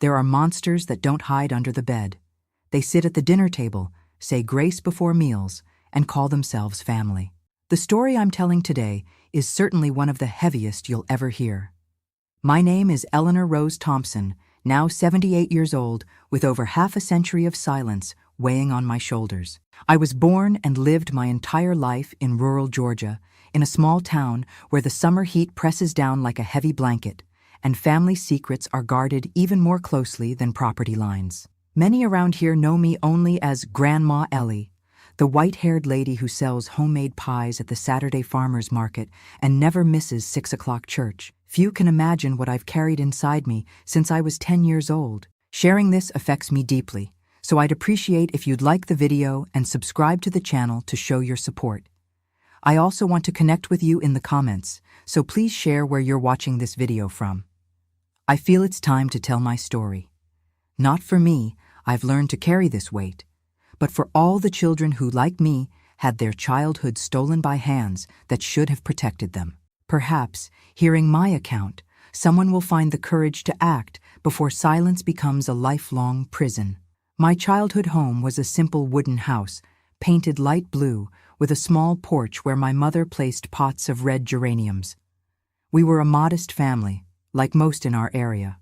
There are monsters that don't hide under the bed. They sit at the dinner table, say grace before meals, and call themselves family. The story I'm telling today is certainly one of the heaviest you'll ever hear. My name is Eleanor Rose Thompson, now 78 years old, with over half a century of silence weighing on my shoulders. I was born and lived my entire life in rural Georgia, in a small town where the summer heat presses down like a heavy blanket, and family secrets are guarded even more closely than property lines. Many around here know me only as Grandma Ellie, the white-haired lady who sells homemade pies at the Saturday farmers market and never misses 6 o'clock church. Few can imagine what I've carried inside me since I was 10 years old. Sharing this affects me deeply, so I'd appreciate if you'd like the video and subscribe to the channel to show your support. I also want to connect with you in the comments, so please share where you're watching this video from. I feel it's time to tell my story. Not for me, I've learned to carry this weight, but for all the children who, like me, had their childhood stolen by hands that should have protected them. Perhaps, hearing my account, someone will find the courage to act before silence becomes a lifelong prison. My childhood home was a simple wooden house, painted light blue, with a small porch where my mother placed pots of red geraniums. We were a modest family, like most in our area.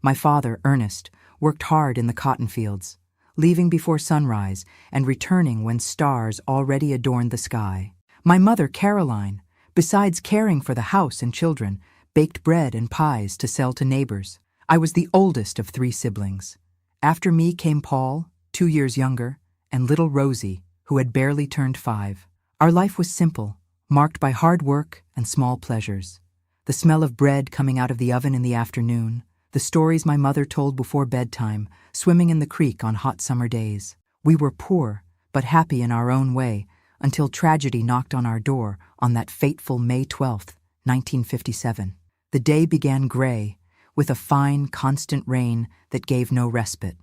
My father, Ernest, worked hard in the cotton fields, leaving before sunrise and returning when stars already adorned the sky. My mother, Caroline, besides caring for the house and children, baked bread and pies to sell to neighbors. I was the oldest of 3 siblings. After me came Paul, 2 years younger, and little Rosie, who had barely turned 5. Our life was simple, marked by hard work and small pleasures. The smell of bread coming out of the oven in the afternoon, the stories my mother told before bedtime, swimming in the creek on hot summer days. We were poor, but happy in our own way, until tragedy knocked on our door on that fateful May 12th, 1957. The day began gray, with a fine, constant rain that gave no respite.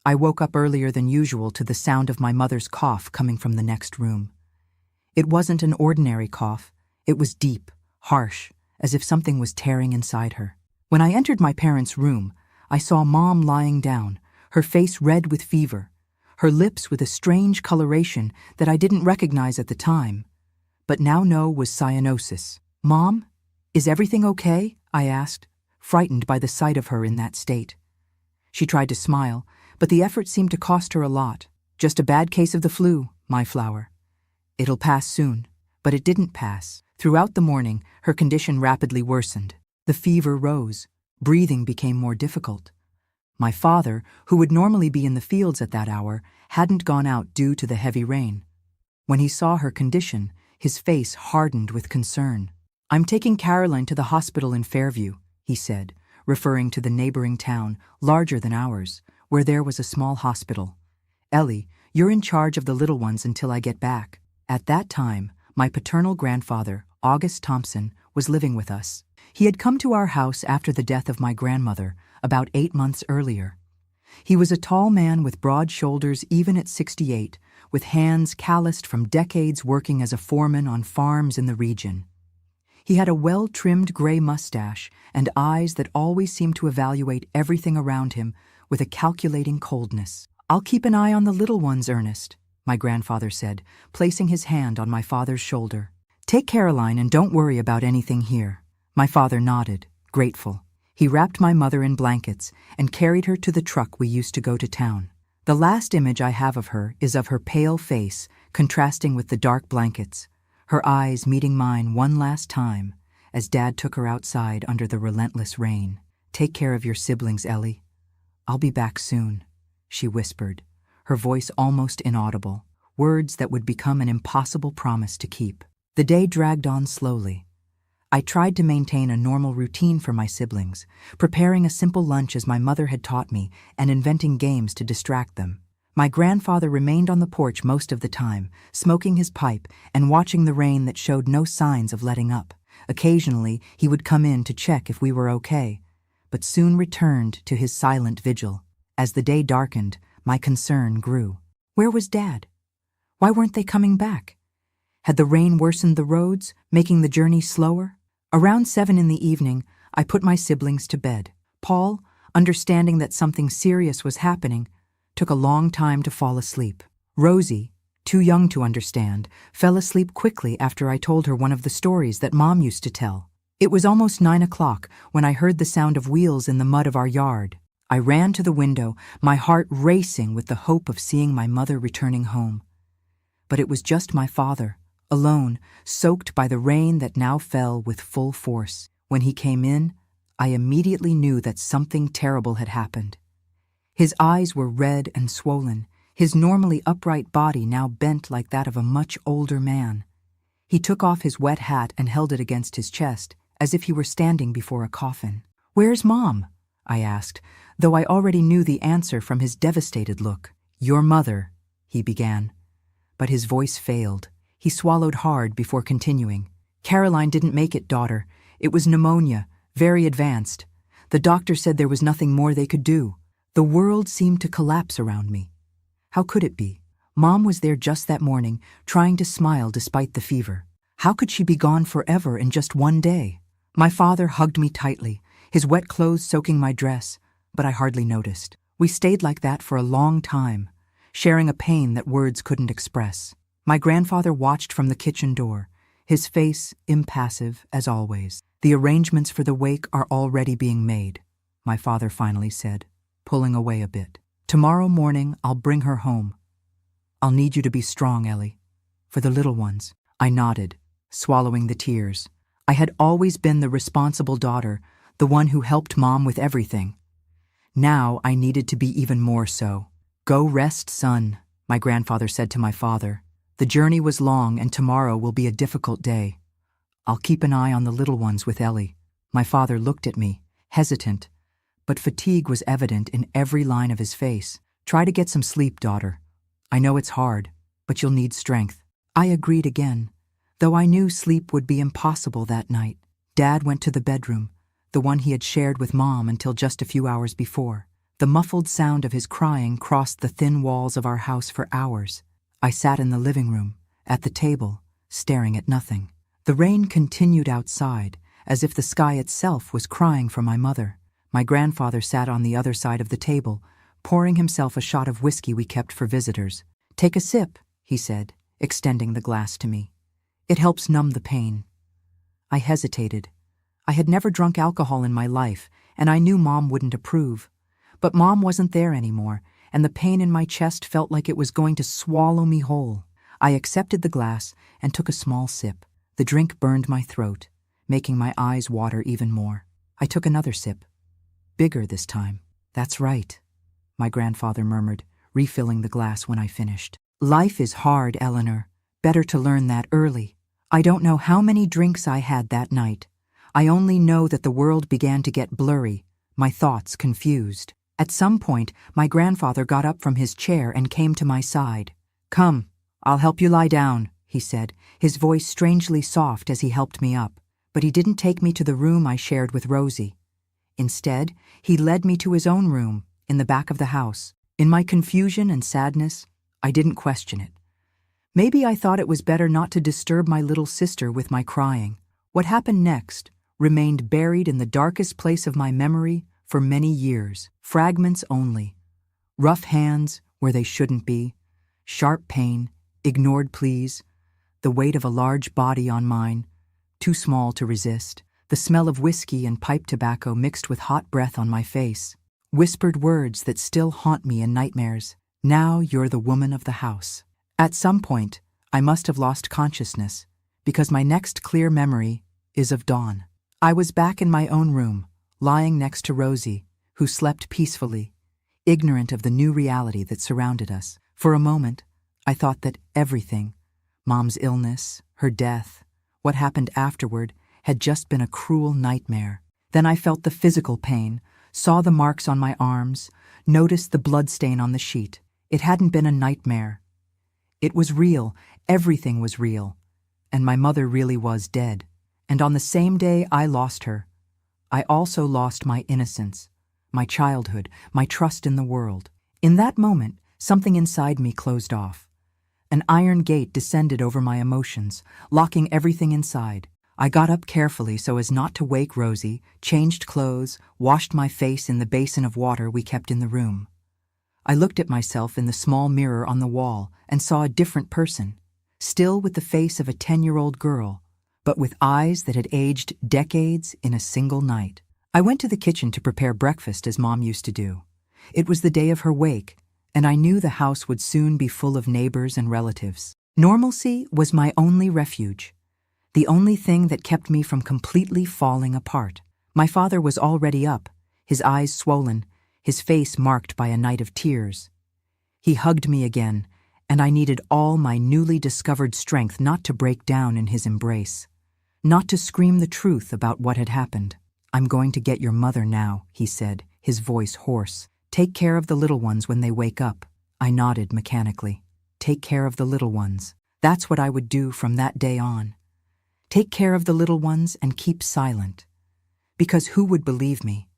I woke up earlier than usual to the sound of my mother's cough coming from the next room. It wasn't an ordinary cough. It was deep, harsh, as if something was tearing inside her. When I entered my parents' room, I saw Mom lying down, her face red with fever, her lips with a strange coloration that I didn't recognize at the time, but now know was cyanosis. "Mom, is everything okay?" I asked, frightened by the sight of her in that state. She tried to smile, but the effort seemed to cost her a lot. "Just a bad case of the flu, my flower. It'll pass soon." But it didn't pass. Throughout the morning, her condition rapidly worsened. The fever rose. Breathing became more difficult. My father, who would normally be in the fields at that hour, hadn't gone out due to the heavy rain. When he saw her condition, his face hardened with concern. "I'm taking Caroline to the hospital in Fairview," he said, referring to the neighboring town, larger than ours, where there was a small hospital. "Ellie, you're in charge of the little ones until I get back." At that time, my paternal grandfather, August Thompson, was living with us. He had come to our house after the death of my grandmother, about 8 months earlier. He was a tall man with broad shoulders even at 68, with hands calloused from decades working as a foreman on farms in the region. He had a well-trimmed gray mustache and eyes that always seemed to evaluate everything around him with a calculating coldness. "I'll keep an eye on the little ones, Ernest," my grandfather said, placing his hand on my father's shoulder. "Take Caroline and don't worry about anything here." My father nodded, grateful. He wrapped my mother in blankets and carried her to the truck we used to go to town. The last image I have of her is of her pale face contrasting with the dark blankets, her eyes meeting mine one last time as Dad took her outside under the relentless rain. "Take care of your siblings, Ellie. I'll be back soon," she whispered, her voice almost inaudible, words that would become an impossible promise to keep. The day dragged on slowly. I tried to maintain a normal routine for my siblings, preparing a simple lunch as my mother had taught me and inventing games to distract them. My grandfather remained on the porch most of the time, smoking his pipe and watching the rain that showed no signs of letting up. Occasionally, he would come in to check if we were okay, but soon returned to his silent vigil. As the day darkened, my concern grew. Where was Dad? Why weren't they coming back? Had the rain worsened the roads, making the journey slower? Around 7 in the evening, I put my siblings to bed. "Paul, understanding that something serious was happening, took a long time to fall asleep. Rosie, too young to understand, fell asleep quickly after I told her one of the stories that Mom used to tell. It was almost 9 o'clock when I heard the sound of wheels in the mud of our yard. I ran to the window, my heart racing with the hope of seeing my mother returning home. But it was just my father, alone, soaked by the rain that now fell with full force. When he came in, I immediately knew that something terrible had happened. His eyes were red and swollen, his normally upright body now bent like that of a much older man. He took off his wet hat and held it against his chest, as if he were standing before a coffin. "Where's Mom?" I asked, though I already knew the answer from his devastated look. "Your mother," he began. But his voice failed. He swallowed hard before continuing. "Caroline didn't make it, daughter. It was pneumonia, very advanced. The doctor said there was nothing more they could do." The world seemed to collapse around me. How could it be? Mom was there just that morning, trying to smile despite the fever. How could she be gone forever in just one day? My father hugged me tightly, his wet clothes soaking my dress, but I hardly noticed. We stayed like that for a long time, sharing a pain that words couldn't express. My grandfather watched from the kitchen door, his face impassive as always. "The arrangements for the wake are already being made," my father finally said, pulling away a bit. "Tomorrow morning I'll bring her home. I'll need you to be strong, Ellie. For the little ones." I nodded, swallowing the tears. I had always been the responsible daughter, the one who helped Mom with everything. Now I needed to be even more so. "Go rest, son," my grandfather said to my father. "The journey was long and tomorrow will be a difficult day. I'll keep an eye on the little ones with Ellie." My father looked at me, hesitant, but fatigue was evident in every line of his face. "Try to get some sleep, daughter. I know it's hard, but you'll need strength." I agreed again, though I knew sleep would be impossible that night. Dad went to the bedroom, the one he had shared with Mom until just a few hours before. The muffled sound of his crying crossed the thin walls of our house for hours. I sat in the living room, at the table, staring at nothing. The rain continued outside, as if the sky itself was crying for my mother. My grandfather sat on the other side of the table, pouring himself a shot of whiskey we kept for visitors. "Take a sip," he said, extending the glass to me. "It helps numb the pain." I hesitated. I had never drunk alcohol in my life, and I knew Mom wouldn't approve. But Mom wasn't there anymore, and the pain in my chest felt like it was going to swallow me whole. I accepted the glass and took a small sip. The drink burned my throat, making my eyes water even more. I took another sip. Bigger this time. "That's right," my grandfather murmured, refilling the glass when I finished. "Life is hard, Eleanor. Better to learn that early." I don't know how many drinks I had that night. I only know that the world began to get blurry, my thoughts confused. At some point, my grandfather got up from his chair and came to my side. "Come, I'll help you lie down," he said, his voice strangely soft as he helped me up. But he didn't take me to the room I shared with Rosie. Instead, he led me to his own room, in the back of the house. In my confusion and sadness, I didn't question it. Maybe I thought it was better not to disturb my little sister with my crying. What happened next remained buried in the darkest place of my memory for many years. Fragments only. Rough hands where they shouldn't be. Sharp pain, ignored pleas. The weight of a large body on mine, too small to resist. The smell of whiskey and pipe tobacco mixed with hot breath on my face. Whispered words that still haunt me in nightmares. "Now you're the woman of the house." At some point, I must have lost consciousness, because my next clear memory is of dawn. I was back in my own room, lying next to Rosie, who slept peacefully, ignorant of the new reality that surrounded us. For a moment, I thought that everything, Mom's illness, her death, what happened afterward, had just been a cruel nightmare. Then I felt the physical pain, saw the marks on my arms, noticed the bloodstain on the sheet. It hadn't been a nightmare. It was real, everything was real, and my mother really was dead. And on the same day I lost her, I also lost my innocence, my childhood, my trust in the world. In that moment, something inside me closed off. An iron gate descended over my emotions, locking everything inside. I got up carefully so as not to wake Rosie, changed clothes, washed my face in the basin of water we kept in the room. I looked at myself in the small mirror on the wall and saw a different person, still with the face of a 10-year-old girl, but with eyes that had aged decades in a single night. I went to the kitchen to prepare breakfast as Mom used to do. It was the day of her wake, and I knew the house would soon be full of neighbors and relatives. Normalcy was my only refuge, the only thing that kept me from completely falling apart. My father was already up, his eyes swollen, his face marked by a night of tears. He hugged me again, and I needed all my newly discovered strength not to break down in his embrace, not to scream the truth about what had happened. "I'm going to get your mother now," he said, his voice hoarse. "Take care of the little ones when they wake up." I nodded mechanically. Take care of the little ones. That's what I would do from that day on. Take care of the little ones and keep silent. Because who would believe me?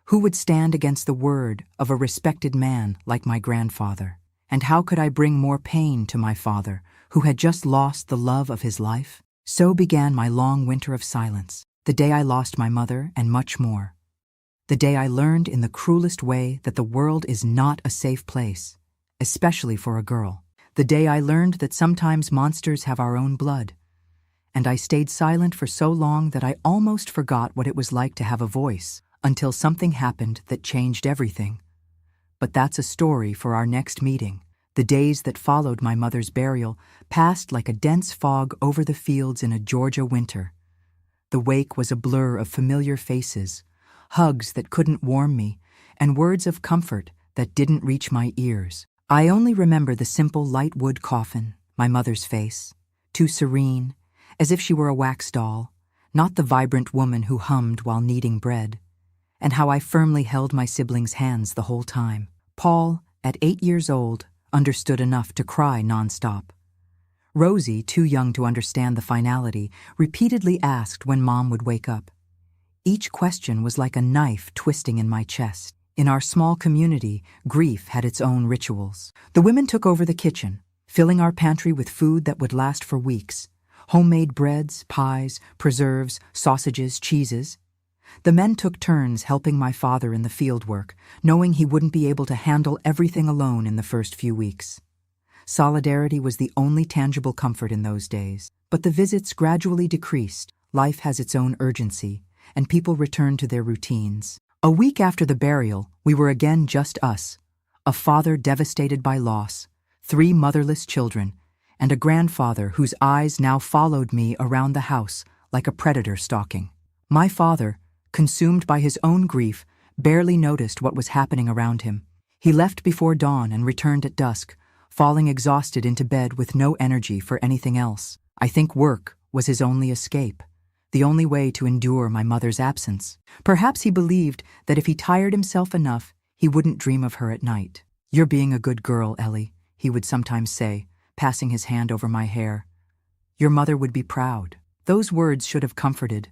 Who would stand against the word of a respected man like my grandfather? And how could I bring more pain to my father, who had just lost the love of his life? So began my long winter of silence, the day I lost my mother and much more. The day I learned in the cruelest way that the world is not a safe place, especially for a girl. The day I learned that sometimes monsters have our own blood. And I stayed silent for so long that I almost forgot what it was like to have a voice, until something happened that changed everything. But that's a story for our next meeting. The days that followed my mother's burial passed like a dense fog over the fields in a Georgia winter. The wake was a blur of familiar faces, hugs that couldn't warm me, and words of comfort that didn't reach my ears. I only remember the simple light wood coffin, my mother's face, too serene, as if she were a wax doll, not the vibrant woman who hummed while kneading bread, and how I firmly held my siblings' hands the whole time. Paul, at 8 years old, understood enough to cry nonstop. Rosie, too young to understand the finality, repeatedly asked when Mom would wake up. Each question was like a knife twisting in my chest. In our small community, grief had its own rituals. The women took over the kitchen, filling our pantry with food that would last for weeks. Homemade breads, pies, preserves, sausages, cheeses. The men took turns helping my father in the field work, knowing he wouldn't be able to handle everything alone in the first few weeks. Solidarity was the only tangible comfort in those days. But the visits gradually decreased. Life has its own urgency, and people returned to their routines. A week after the burial, we were again just us, a father devastated by loss, 3 motherless children, and a grandfather whose eyes now followed me around the house like a predator stalking. My father, consumed by his own grief, barely noticed what was happening around him. He left before dawn and returned at dusk, falling exhausted into bed with no energy for anything else. I think work was his only escape, the only way to endure my mother's absence. Perhaps he believed that if he tired himself enough, he wouldn't dream of her at night. "You're being a good girl, Ellie," he would sometimes say, passing his hand over my hair. "Your mother would be proud." Those words should have comforted,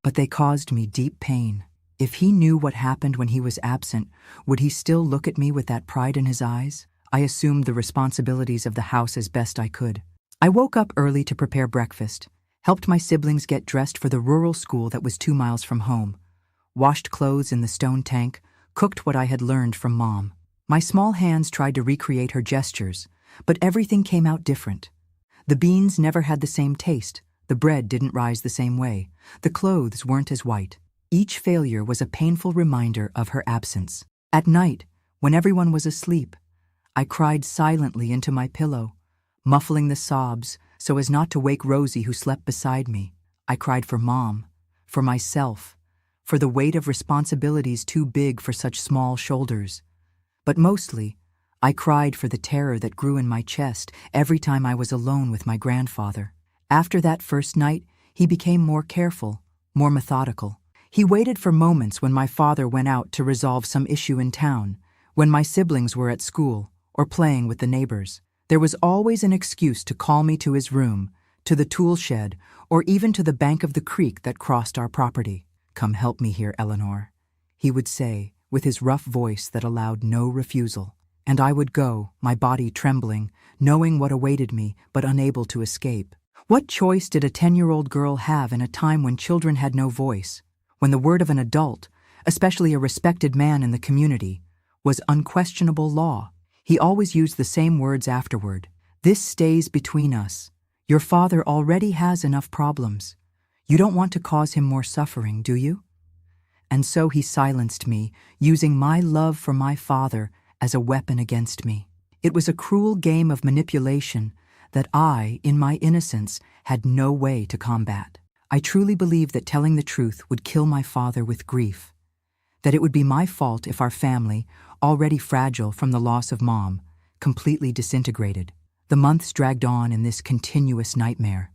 but they caused me deep pain. If he knew what happened when he was absent, would he still look at me with that pride in his eyes? I assumed the responsibilities of the house as best I could. I woke up early to prepare breakfast, helped my siblings get dressed for the rural school that was 2 miles from home, washed clothes in the stone tank, cooked what I had learned from Mom. My small hands tried to recreate her gestures, but everything came out different. The beans never had the same taste, the bread didn't rise the same way, the clothes weren't as white. Each failure was a painful reminder of her absence. At night, when everyone was asleep, I cried silently into my pillow, muffling the sobs so as not to wake Rosie who slept beside me. I cried for Mom, for myself, for the weight of responsibilities too big for such small shoulders. But mostly, I cried for the terror that grew in my chest every time I was alone with my grandfather. After that first night, he became more careful, more methodical. He waited for moments when my father went out to resolve some issue in town, when my siblings were at school or playing with the neighbors. There was always an excuse to call me to his room, to the tool shed, or even to the bank of the creek that crossed our property. "Come help me here, Eleanor," he would say, with his rough voice that allowed no refusal. And I would go, my body trembling, knowing what awaited me, but unable to escape. What choice did a 10-year-old girl have in a time when children had no voice, when the word of an adult, especially a respected man in the community, was unquestionable law? He always used the same words afterward. "This stays between us. Your father already has enough problems. You don't want to cause him more suffering, do you?" And so he silenced me, using my love for my father as a weapon against me. It was a cruel game of manipulation that I, in my innocence, had no way to combat. I truly believed that telling the truth would kill my father with grief, that it would be my fault if our family, already fragile from the loss of Mom, completely disintegrated. The months dragged on in this continuous nightmare.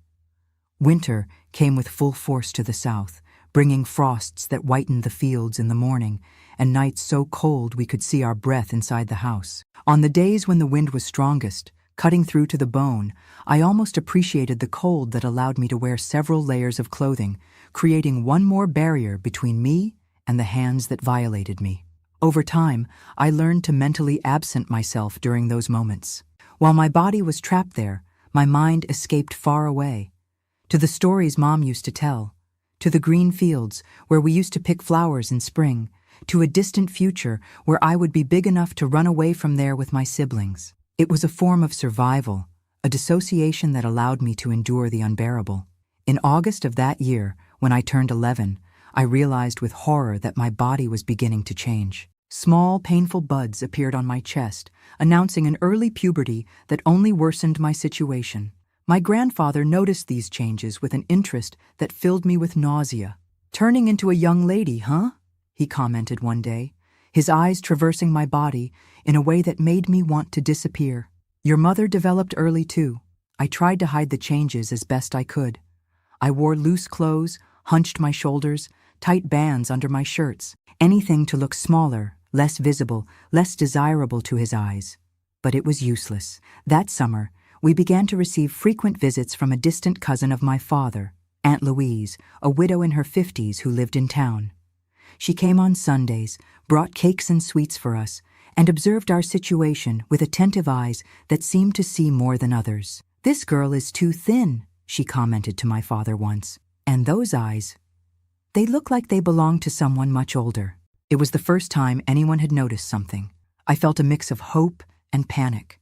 Winter came with full force to the south, bringing frosts that whitened the fields in the morning, and nights so cold we could see our breath inside the house. On the days when the wind was strongest, cutting through to the bone, I almost appreciated the cold that allowed me to wear several layers of clothing, creating one more barrier between me and the hands that violated me. Over time, I learned to mentally absent myself during those moments. While my body was trapped there, my mind escaped far away, to the stories Mom used to tell, to the green fields where we used to pick flowers in spring, to a distant future where I would be big enough to run away from there with my siblings. It was a form of survival, a dissociation that allowed me to endure the unbearable. In August of that year, when I turned 11, I realized with horror that my body was beginning to change. Small, painful buds appeared on my chest, announcing an early puberty that only worsened my situation. My grandfather noticed these changes with an interest that filled me with nausea. "Turning into a young lady, huh?" he commented one day, his eyes traversing my body in a way that made me want to disappear. "Your mother developed early too." I tried to hide the changes as best I could. I wore loose clothes, hunched my shoulders, tight bands under my shirts, anything to look smaller, less visible, less desirable to his eyes. But it was useless. That summer, we began to receive frequent visits from a distant cousin of my father, Aunt Louise, a widow in her 50s who lived in town. She came on Sundays, brought cakes and sweets for us, and observed our situation with attentive eyes that seemed to see more than others. "This girl is too thin," she commented to my father once. "And those eyes, they look like they belong to someone much older." It was the first time anyone had noticed something. I felt a mix of hope and panic.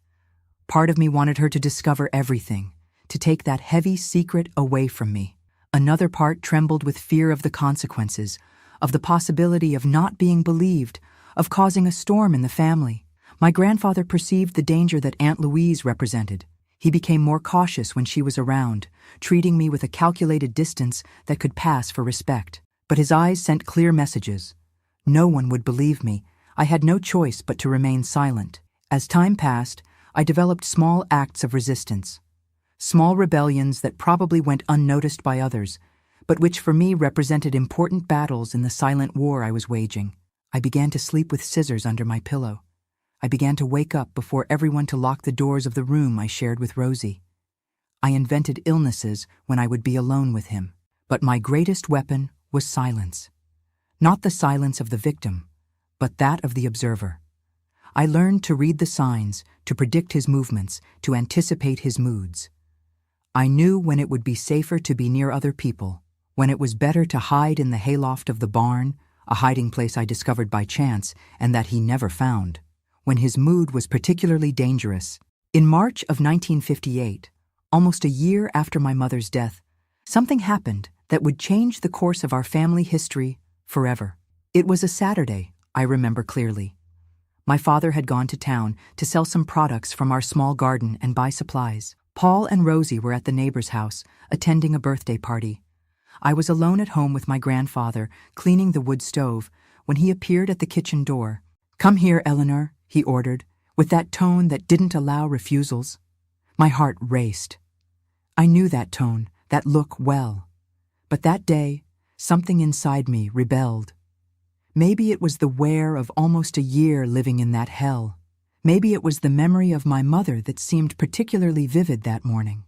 Part of me wanted her to discover everything, to take that heavy secret away from me. Another part trembled with fear of the consequences, of the possibility of not being believed, of causing a storm in the family. My grandfather perceived the danger that Aunt Louise represented. He became more cautious when she was around, treating me with a calculated distance that could pass for respect. But his eyes sent clear messages. No one would believe me. I had no choice but to remain silent. As time passed, I developed small acts of resistance. Small rebellions that probably went unnoticed by others, but which for me represented important battles in the silent war I was waging. I began to sleep with scissors under my pillow. I began to wake up before everyone to lock the doors of the room I shared with Rosie. I invented illnesses when I would be alone with him. But my greatest weapon was silence. Not the silence of the victim, but that of the observer. I learned to read the signs, to predict his movements, to anticipate his moods. I knew when it would be safer to be near other people, when it was better to hide in the hayloft of the barn, a hiding place I discovered by chance and that he never found, when his mood was particularly dangerous. In March of 1958, almost a year after my mother's death, something happened that would change the course of our family history forever. It was a Saturday, I remember clearly. My father had gone to town to sell some products from our small garden and buy supplies. Paul and Rosie were at the neighbor's house, attending a birthday party. I was alone at home with my grandfather, cleaning the wood stove, when he appeared at the kitchen door. "Come here, Eleanor," he ordered, with that tone that didn't allow refusals. My heart raced. I knew that tone, that look well. But that day, something inside me rebelled. Maybe it was the wear of almost a year living in that hell. Maybe it was the memory of my mother that seemed particularly vivid that morning.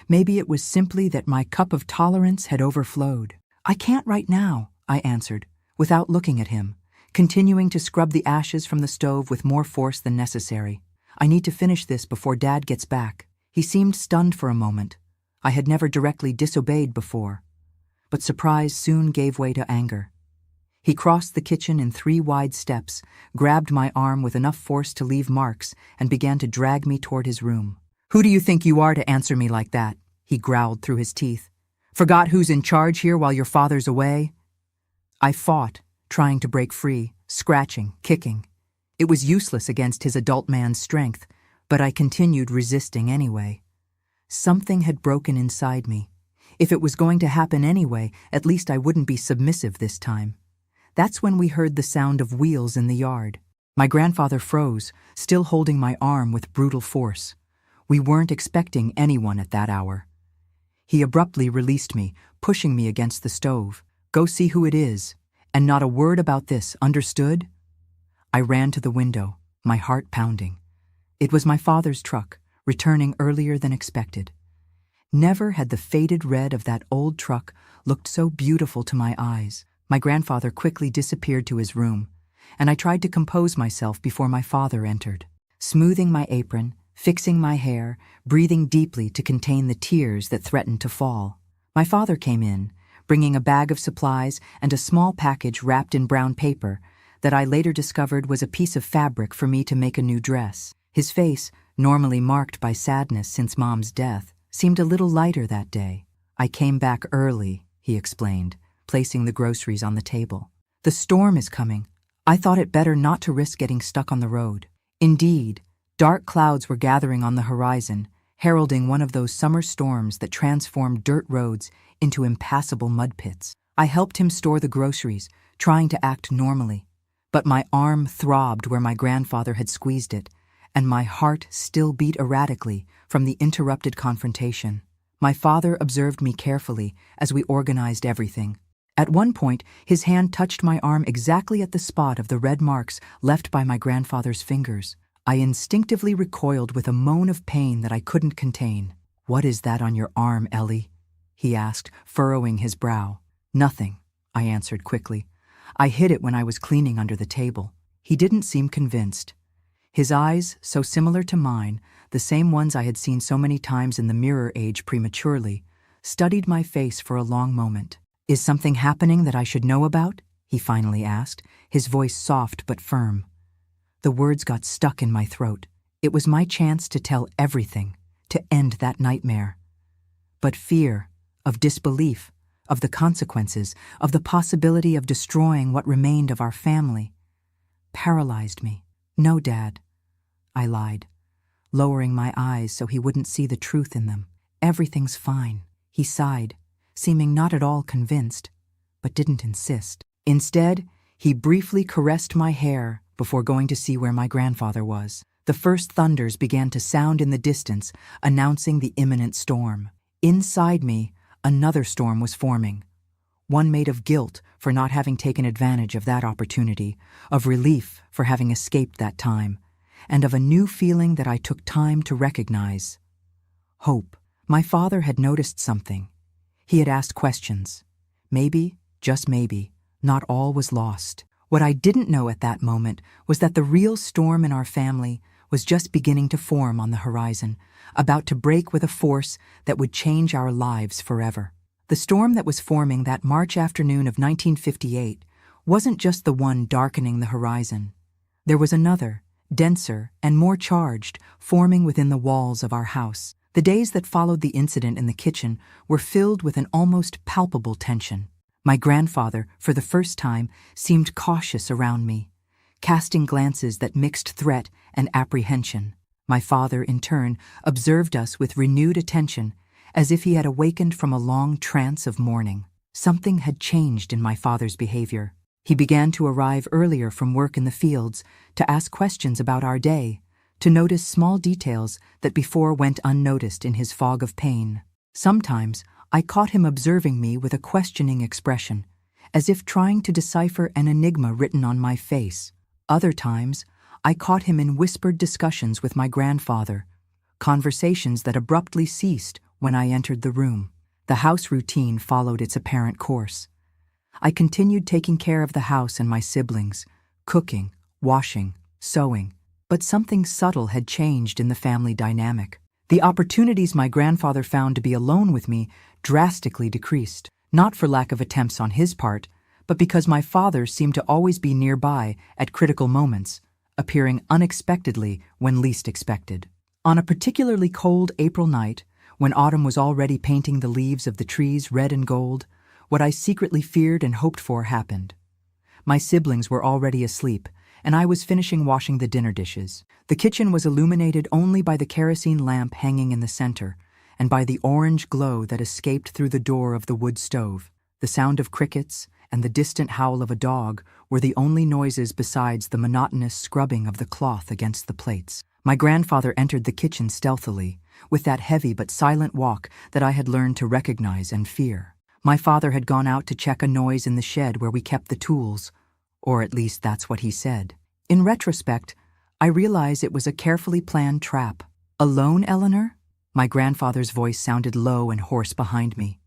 Maybe it was simply that my cup of tolerance had overflowed. "I can't right now," I answered, without looking at him, continuing to scrub the ashes from the stove with more force than necessary. "I need to finish this before Dad gets back." He seemed stunned for a moment, I had never directly disobeyed before, but surprise soon gave way to anger. He crossed the kitchen in 3 wide steps, grabbed my arm with enough force to leave marks, and began to drag me toward his room. "Who do you think you are to answer me like that?" he growled through his teeth. "Forgot who's in charge here while your father's away?" I fought, trying to break free, scratching, kicking. It was useless against his adult man's strength, but I continued resisting anyway. Something had broken inside me. If it was going to happen anyway, at least I wouldn't be submissive this time. That's when we heard the sound of wheels in the yard. My grandfather froze, still holding my arm with brutal force. We weren't expecting anyone at that hour. He abruptly released me, pushing me against the stove. "Go see who it is. And not a word about this, understood?" I ran to the window, my heart pounding. It was my father's truck, returning earlier than expected. Never had the faded red of that old truck looked so beautiful to my eyes. My grandfather quickly disappeared to his room, and I tried to compose myself before my father entered. Smoothing my apron, fixing my hair, breathing deeply to contain the tears that threatened to fall. My father came in, bringing a bag of supplies and a small package wrapped in brown paper that I later discovered was a piece of fabric for me to make a new dress. His face, normally marked by sadness since Mom's death, seemed a little lighter that day. "I came back early," he explained, placing the groceries on the table. "The storm is coming. I thought it better not to risk getting stuck on the road." Indeed, dark clouds were gathering on the horizon, heralding one of those summer storms that transform dirt roads into impassable mud pits. I helped him store the groceries, trying to act normally, but my arm throbbed where my grandfather had squeezed it, and my heart still beat erratically from the interrupted confrontation. My father observed me carefully as we organized everything. At one point, his hand touched my arm exactly at the spot of the red marks left by my grandfather's fingers. I instinctively recoiled with a moan of pain that I couldn't contain. "What is that on your arm, Ellie?" he asked, furrowing his brow. "Nothing," I answered quickly. "I hid it when I was cleaning under the table." He didn't seem convinced. His eyes, so similar to mine, the same ones I had seen so many times in the mirror age prematurely, studied my face for a long moment. "Is something happening that I should know about?" he finally asked, his voice soft but firm. The words got stuck in my throat. It was my chance to tell everything, to end that nightmare. But fear, of disbelief, of the consequences, of the possibility of destroying what remained of our family, paralyzed me. "No, Dad," I lied, lowering my eyes so he wouldn't see the truth in them. "Everything's fine." He sighed, seeming not at all convinced, but didn't insist. Instead, he briefly caressed my hair before going to see where my grandfather was. The first thunders began to sound in the distance, announcing the imminent storm. Inside me, another storm was forming, one made of guilt for not having taken advantage of that opportunity, of relief for having escaped that time, and of a new feeling that I took time to recognize. Hope. My father had noticed something. He had asked questions. Maybe, just maybe, not all was lost. What I didn't know at that moment was that the real storm in our family was just beginning to form on the horizon, about to break with a force that would change our lives forever. The storm that was forming that March afternoon of 1958 wasn't just the one darkening the horizon. There was another, denser and more charged, forming within the walls of our house. The days that followed the incident in the kitchen were filled with an almost palpable tension. My grandfather, for the first time, seemed cautious around me, casting glances that mixed threat and apprehension. My father, in turn, observed us with renewed attention, as if he had awakened from a long trance of mourning. Something had changed in my father's behavior. He began to arrive earlier from work in the fields, to ask questions about our day, to notice small details that before went unnoticed in his fog of pain. Sometimes I caught him observing me with a questioning expression, as if trying to decipher an enigma written on my face. Other times, I caught him in whispered discussions with my grandfather, conversations that abruptly ceased when I entered the room. The house routine followed its apparent course. I continued taking care of the house and my siblings, cooking, washing, sewing. But something subtle had changed in the family dynamic. The opportunities my grandfather found to be alone with me drastically decreased, not for lack of attempts on his part, but because my father seemed to always be nearby at critical moments, appearing unexpectedly when least expected. On a particularly cold April night, when autumn was already painting the leaves of the trees red and gold, what I secretly feared and hoped for happened. My siblings were already asleep, and I was finishing washing the dinner dishes. The kitchen was illuminated only by the kerosene lamp hanging in the center, and by the orange glow that escaped through the door of the wood stove. The sound of crickets and the distant howl of a dog were the only noises besides the monotonous scrubbing of the cloth against the plates. My grandfather entered the kitchen stealthily, with that heavy but silent walk that I had learned to recognize and fear. My father had gone out to check a noise in the shed where we kept the tools, or at least that's what he said. In retrospect, I realize it was a carefully planned trap. Alone, Eleanor? My grandfather's voice sounded low and hoarse behind me.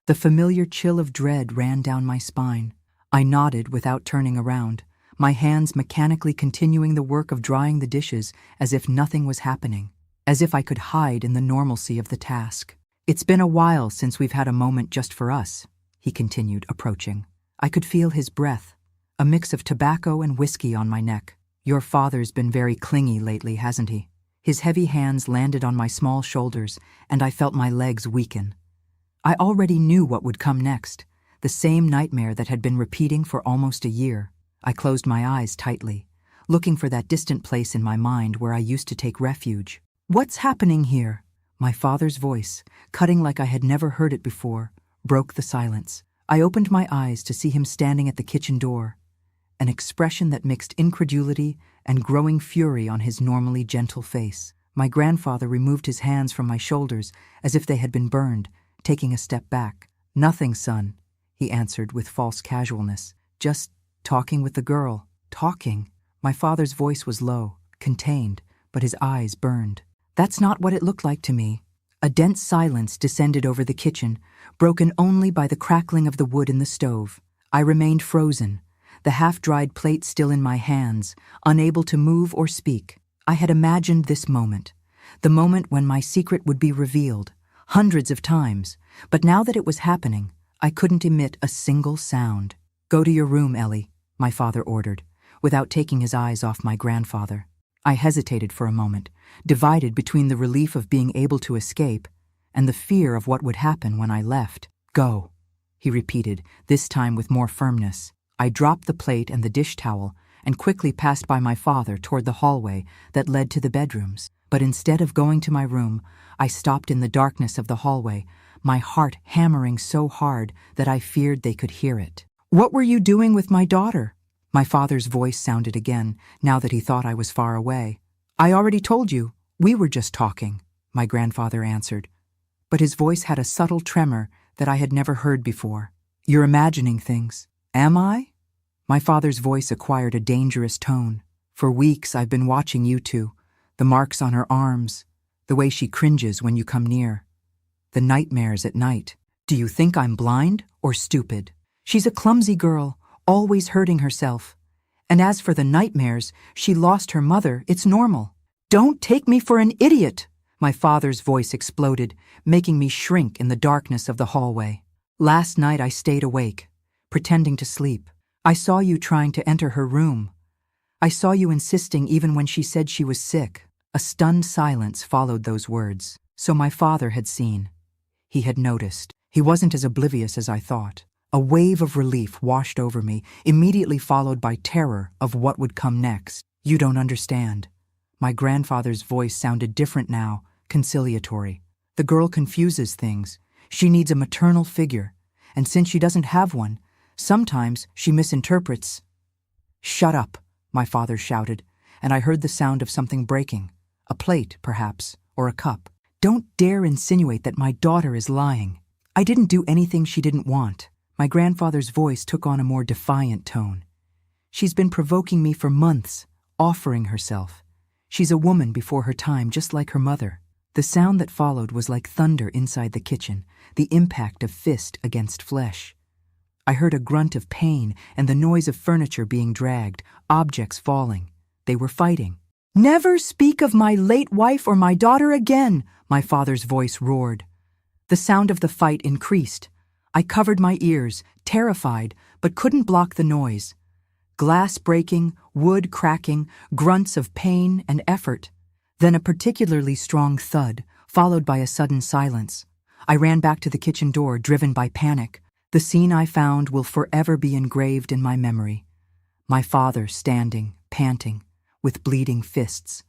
The familiar chill of dread ran down my spine. I nodded without turning around, my hands mechanically continuing the work of drying the dishes as if nothing was happening, as if I could hide in the normalcy of the task. It's been a while since we've had a moment just for us, he continued, approaching. I could feel his breath, a mix of tobacco and whiskey on my neck. Your father's been very clingy lately, hasn't he? His heavy hands landed on my small shoulders, and I felt my legs weaken. I already knew what would come next, the same nightmare that had been repeating for almost a year. I closed my eyes tightly, looking for that distant place in my mind where I used to take refuge. What's happening here? My father's voice, cutting like I had never heard it before, broke the silence. I opened my eyes to see him standing at the kitchen door, an expression that mixed incredulity and growing fury on his normally gentle face. My grandfather removed his hands from my shoulders as if they had been burned, taking a step back. Nothing, son, he answered with false casualness. Just talking with the girl. Talking. My father's voice was low, contained, but his eyes burned. That's not what it looked like to me. A dense silence descended over the kitchen, broken only by the crackling of the wood in the stove. I remained frozen, the half-dried plate still in my hands, unable to move or speak. I had imagined this moment, the moment when my secret would be revealed, hundreds of times, but now that it was happening, I couldn't emit a single sound. Go to your room, Ellie, my father ordered, without taking his eyes off my grandfather. I hesitated for a moment, divided between the relief of being able to escape and the fear of what would happen when I left. Go, he repeated, this time with more firmness. I dropped the plate and the dish towel and quickly passed by my father toward the hallway that led to the bedrooms. But instead of going to my room, I stopped in the darkness of the hallway, my heart hammering so hard that I feared they could hear it. What were you doing with my daughter? My father's voice sounded again, now that he thought I was far away. I already told you, we were just talking, my grandfather answered. But his voice had a subtle tremor that I had never heard before. You're imagining things. Am I? My father's voice acquired a dangerous tone. For weeks I've been watching you two, the marks on her arms, the way she cringes when you come near, the nightmares at night. Do you think I'm blind or stupid? She's a clumsy girl, always hurting herself. And as for the nightmares, she lost her mother, it's normal. Don't take me for an idiot! My father's voice exploded, making me shrink in the darkness of the hallway. Last night I stayed awake, pretending to sleep. I saw you trying to enter her room. I saw you insisting even when she said she was sick. A stunned silence followed those words. So my father had seen. He had noticed. He wasn't as oblivious as I thought. A wave of relief washed over me, immediately followed by terror of what would come next. You don't understand. My grandfather's voice sounded different now, conciliatory. The girl confuses things. She needs a maternal figure, and since she doesn't have one, sometimes she misinterprets. Shut up, my father shouted, and I heard the sound of something breaking. A plate, perhaps, or a cup. Don't dare insinuate that my daughter is lying. I didn't do anything she didn't want. My grandfather's voice took on a more defiant tone. She's been provoking me for months, offering herself. She's a woman before her time, just like her mother. The sound that followed was like thunder inside the kitchen, the impact of fist against flesh. I heard a grunt of pain and the noise of furniture being dragged, objects falling. They were fighting. "Never speak of my late wife or my daughter again," my father's voice roared. The sound of the fight increased. I covered my ears, terrified, but couldn't block the noise. Glass breaking, wood cracking, grunts of pain and effort. Then a particularly strong thud, followed by a sudden silence. I ran back to the kitchen door, driven by panic. The scene I found will forever be engraved in my memory. My father standing, panting, with bleeding fists.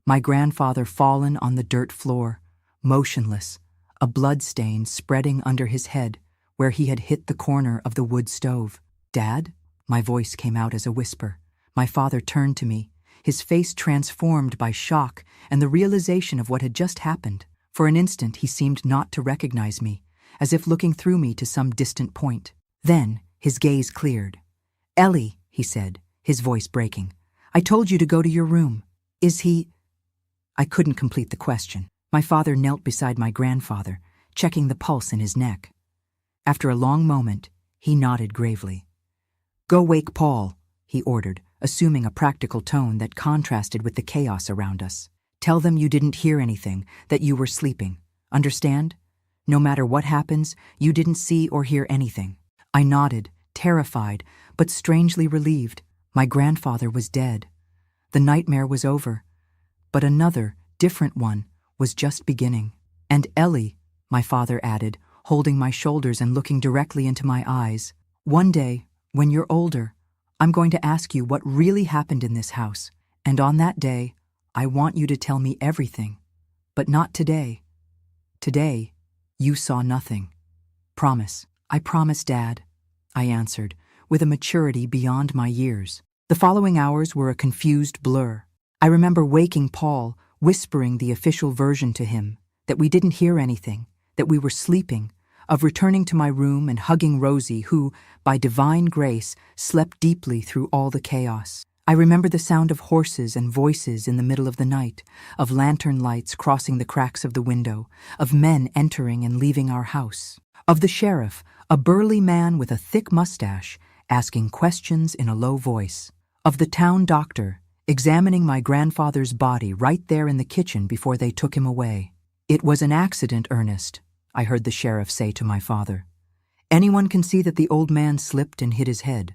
My grandfather fallen on the dirt floor, motionless, a blood stain spreading under his head where he had hit the corner of the wood stove. "Dad?" My voice came out as a whisper. My father turned to me, his face transformed by shock and the realization of what had just happened. For an instant he seemed not to recognize me, as if looking through me to some distant point. Then his gaze cleared. "Ellie," he said, his voice breaking, "I told you to go to your room. Is he—" I couldn't complete the question. My father knelt beside my grandfather, checking the pulse in his neck. After a long moment, he nodded gravely. "Go wake Paul," he ordered, assuming a practical tone that contrasted with the chaos around us. "Tell them you didn't hear anything, that you were sleeping. Understand? No matter what happens, you didn't see or hear anything." I nodded, terrified, but strangely relieved. My grandfather was dead. The nightmare was over. But another, different one, was just beginning. "And Ellie," my father added, holding my shoulders and looking directly into my eyes, "one day, when you're older, I'm going to ask you what really happened in this house. And on that day, I want you to tell me everything. But not today. Today, you saw nothing. Promise." "I promise, Dad," I answered, with a maturity beyond my years. The following hours were a confused blur. I remember waking Paul, whispering the official version to him, that we didn't hear anything, that we were sleeping, of returning to my room and hugging Rosie, who, by divine grace, slept deeply through all the chaos. I remember the sound of horses and voices in the middle of the night, of lantern lights crossing the cracks of the window, of men entering and leaving our house, of the sheriff, a burly man with a thick mustache, asking questions in a low voice, of the town doctor, examining my grandfather's body right there in the kitchen before they took him away. "It was an accident, Ernest," I heard the sheriff say to my father. "Anyone can see that the old man slipped and hit his head.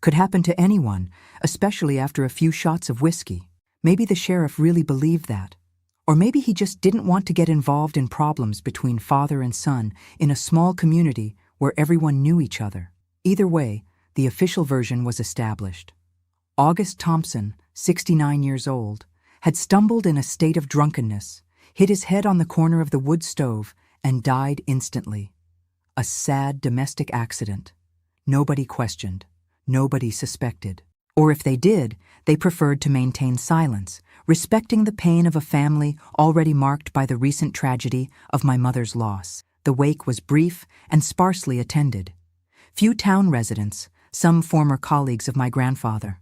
Could happen to anyone, especially after a few shots of whiskey." Maybe the sheriff really believed that. Or maybe he just didn't want to get involved in problems between father and son in a small community where everyone knew each other. Either way, the official version was established. August Thompson, 69 years old, had stumbled in a state of drunkenness, hit his head on the corner of the wood stove, and died instantly. A sad domestic accident. Nobody questioned. Nobody suspected. Or if they did, they preferred to maintain silence, respecting the pain of a family already marked by the recent tragedy of my mother's loss. The wake was brief and sparsely attended. Few town residents, some former colleagues of my grandfather.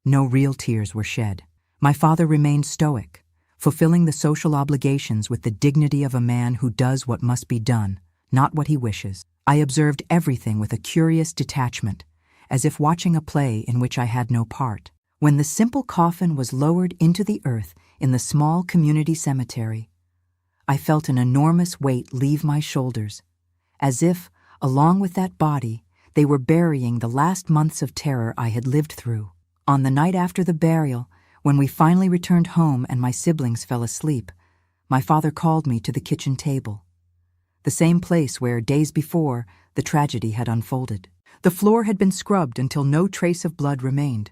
No real tears were shed. My father remained stoic, fulfilling the social obligations with the dignity of a man who does what must be done, not what he wishes. I observed everything with a curious detachment, as if watching a play in which I had no part. When the simple coffin was lowered into the earth in the small community cemetery, I felt an enormous weight leave my shoulders, as if, along with that body, they were burying the last months of terror I had lived through. On the night after the burial, when we finally returned home and my siblings fell asleep, my father called me to the kitchen table, the same place where, days before, the tragedy had unfolded. The floor had been scrubbed until no trace of blood remained,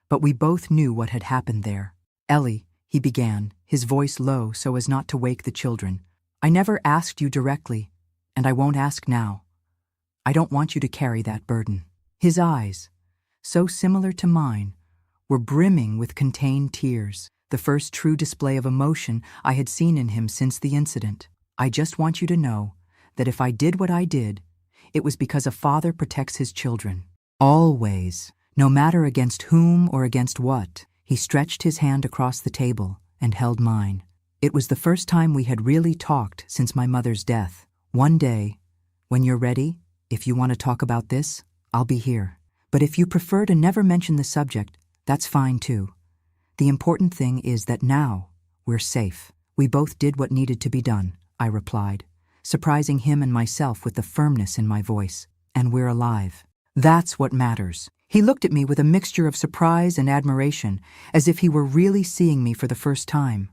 but we both knew what had happened there. "Ellie," he began, his voice low so as not to wake the children, "I never asked you directly, and I won't ask now. I don't want you to carry that burden." His eyes, so similar to mine, were brimming with contained tears, the first true display of emotion I had seen in him since the incident. "I just want you to know that if I did what I did, it was because a father protects his children. Always, no matter against whom or against what." He stretched his hand across the table and held mine. It was the first time we had really talked since my mother's death. "One day, when you're ready, if you want to talk about this, I'll be here. But if you prefer to never mention the subject, that's fine too. The important thing is that now we're safe. We both did what needed to be done, I replied, surprising him and myself with the firmness in my voice. And we're alive. That's what matters. He looked at me with a mixture of surprise and admiration, as if he were really seeing me for the first time.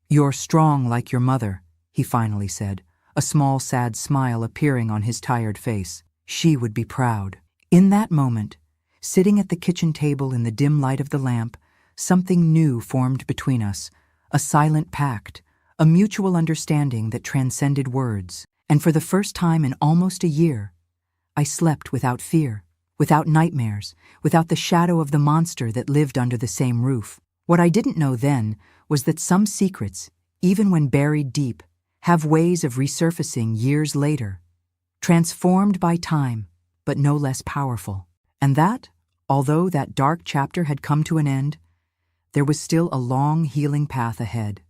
"You're strong like your mother," he finally said, a small sad smile appearing on his tired face. She would be proud. In that moment, sitting at the kitchen table in the dim light of the lamp, something new formed between us, a silent pact, a mutual understanding that transcended words. And for the first time in almost a year, I slept without fear, without nightmares, without the shadow of the monster that lived under the same roof. What I didn't know then was that some secrets, even when buried deep, have ways of resurfacing years later, transformed by time, but no less powerful. And that, although that dark chapter had come to an end, there was still a long healing path ahead.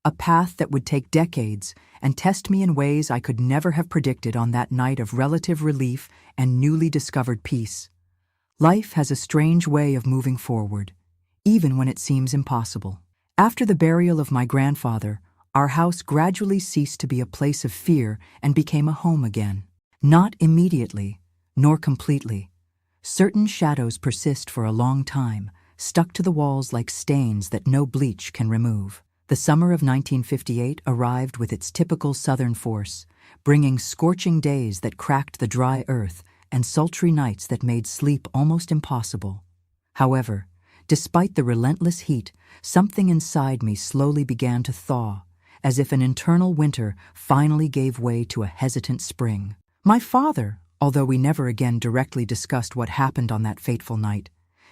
A path that would take decades and test me in ways I could never have predicted on that night of relative relief and newly discovered peace. Life has a strange way of moving forward, even when it seems impossible. After the burial of my grandfather, our house gradually ceased to be a place of fear and became a home again. Not immediately, nor completely. Certain shadows persist for a long time, stuck to the walls like stains that no bleach can remove. The summer of 1958 arrived with its typical southern force, bringing scorching days that cracked the dry earth and sultry nights that made sleep almost impossible. However, despite the relentless heat, something inside me slowly began to thaw, as if an internal winter finally gave way to a hesitant spring. My father, although we never again directly discussed what happened on that fateful night,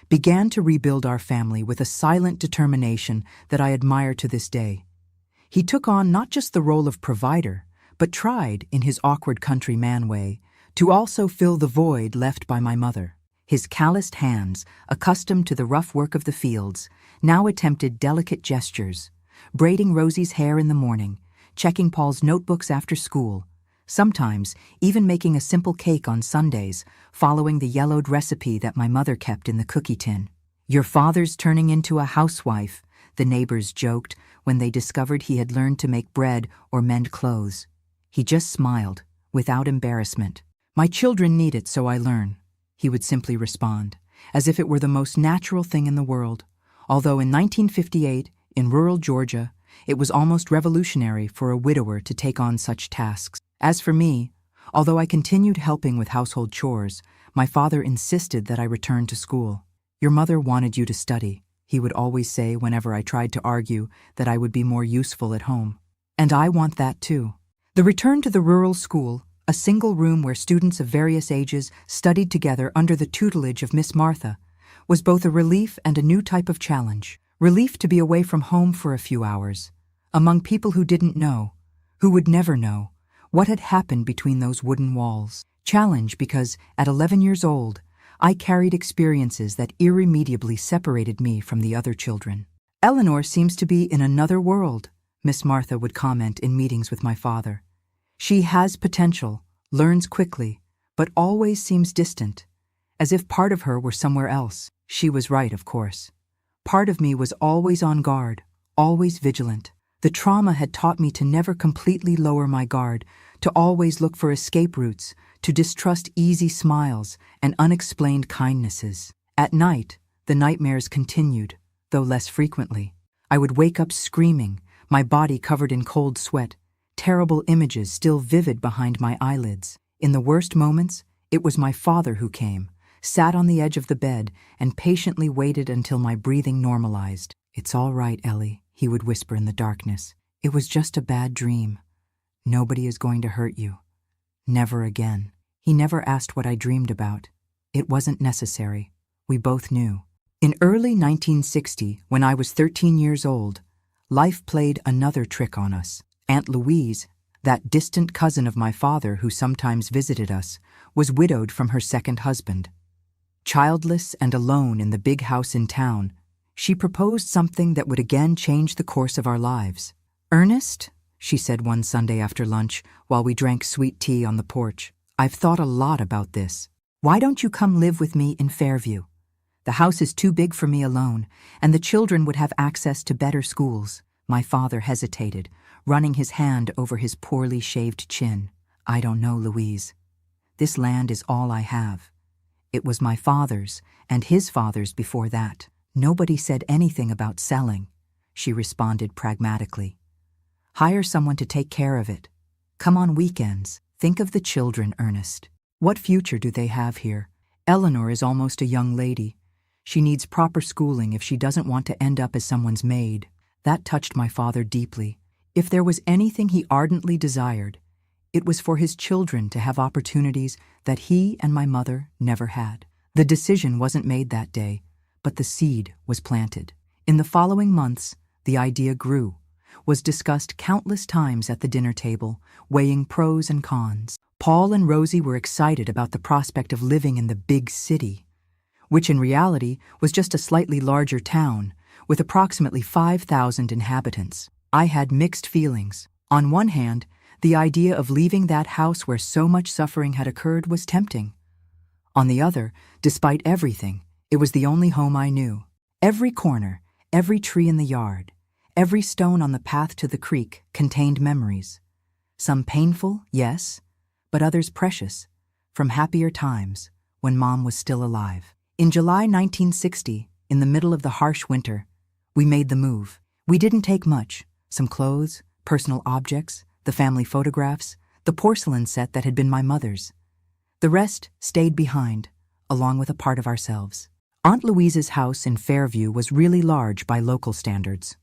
began to rebuild our family with a silent determination that I admire to this day. He took on not just the role of provider, but tried, in his awkward countryman way, to also fill the void left by my mother. His calloused hands, accustomed to the rough work of the fields, now attempted delicate gestures, braiding Rosie's hair in the morning, checking Paul's notebooks after school, sometimes even making a simple cake on Sundays, following the yellowed recipe that my mother kept in the cookie tin. "Your father's turning into a housewife," the neighbors joked when they discovered he had learned to make bread or mend clothes. He just smiled, without embarrassment. "My children need it, so I learn," he would simply respond, as if it were the most natural thing in the world. Although in 1958, in rural Georgia, it was almost revolutionary for a widower to take on such tasks. As for me, although I continued helping with household chores, my father insisted that I return to school. "Your mother wanted you to study," he would always say whenever I tried to argue that I would be more useful at home. "And I want that too." The return to the rural school, a single room where students of various ages studied together under the tutelage of Miss Martha, was both a relief and a new type of challenge. Relief to be away from home for a few hours, among people who didn't know, who would never know, what had happened between those wooden walls. Challenge because, at 11 years old, I carried experiences that irremediably separated me from the other children. "Eleanor seems to be in another world," Miss Martha would comment in meetings with my father. "She has potential, learns quickly, but always seems distant, as if part of her were somewhere else." She was right, of course. Part of me was always on guard, always vigilant. The trauma had taught me to never completely lower my guard, to always look for escape routes, to distrust easy smiles and unexplained kindnesses. At night, the nightmares continued, though less frequently. I would wake up screaming, my body covered in cold sweat, terrible images still vivid behind my eyelids. In the worst moments, it was my father who came, sat on the edge of the bed, and patiently waited until my breathing normalized. "It's all right, Ellie," he would whisper in the darkness. "It was just a bad dream. Nobody is going to hurt you. Never again." He never asked what I dreamed about. It wasn't necessary. We both knew. In early 1960, when I was 13 years old, life played another trick on us. Aunt Louise, that distant cousin of my father who sometimes visited us, was widowed from her second husband. Childless and alone in the big house in town, she proposed something that would again change the course of our lives. "Ernest," she said one Sunday after lunch while we drank sweet tea on the porch, "I've thought a lot about this. Why don't you come live with me in Fairview? The house is too big for me alone, and the children would have access to better schools. My father hesitated, running his hand over his poorly shaved chin. I don't know, Louise. This land is all I have. It was my father's and his father's before that. Nobody said anything about selling, she responded pragmatically. Hire someone to take care of it. Come on weekends. Think of the children, Ernest. What future do they have here? Eleanor is almost a young lady. She needs proper schooling if she doesn't want to end up as someone's maid. That touched my father deeply. If there was anything he ardently desired, it was for his children to have opportunities that he and my mother never had. The decision wasn't made that day, but the seed was planted. In the following months, the idea grew, was discussed countless times at the dinner table, weighing pros and cons. Paul and Rosie were excited about the prospect of living in the big city, which in reality was just a slightly larger town with approximately 5,000 inhabitants. I had mixed feelings. On one hand, the idea of leaving that house where so much suffering had occurred was tempting. On the other, despite everything, it was the only home I knew. Every corner, every tree in the yard, every stone on the path to the creek contained memories. Some painful, yes, but others precious, from happier times when Mom was still alive. In July 1960, in the middle of the harsh winter, we made the move. We didn't take much: some clothes, personal objects, the family photographs, the porcelain set that had been my mother's. The rest stayed behind, along with a part of ourselves. Aunt Louise's house in Fairview was really large by local standards.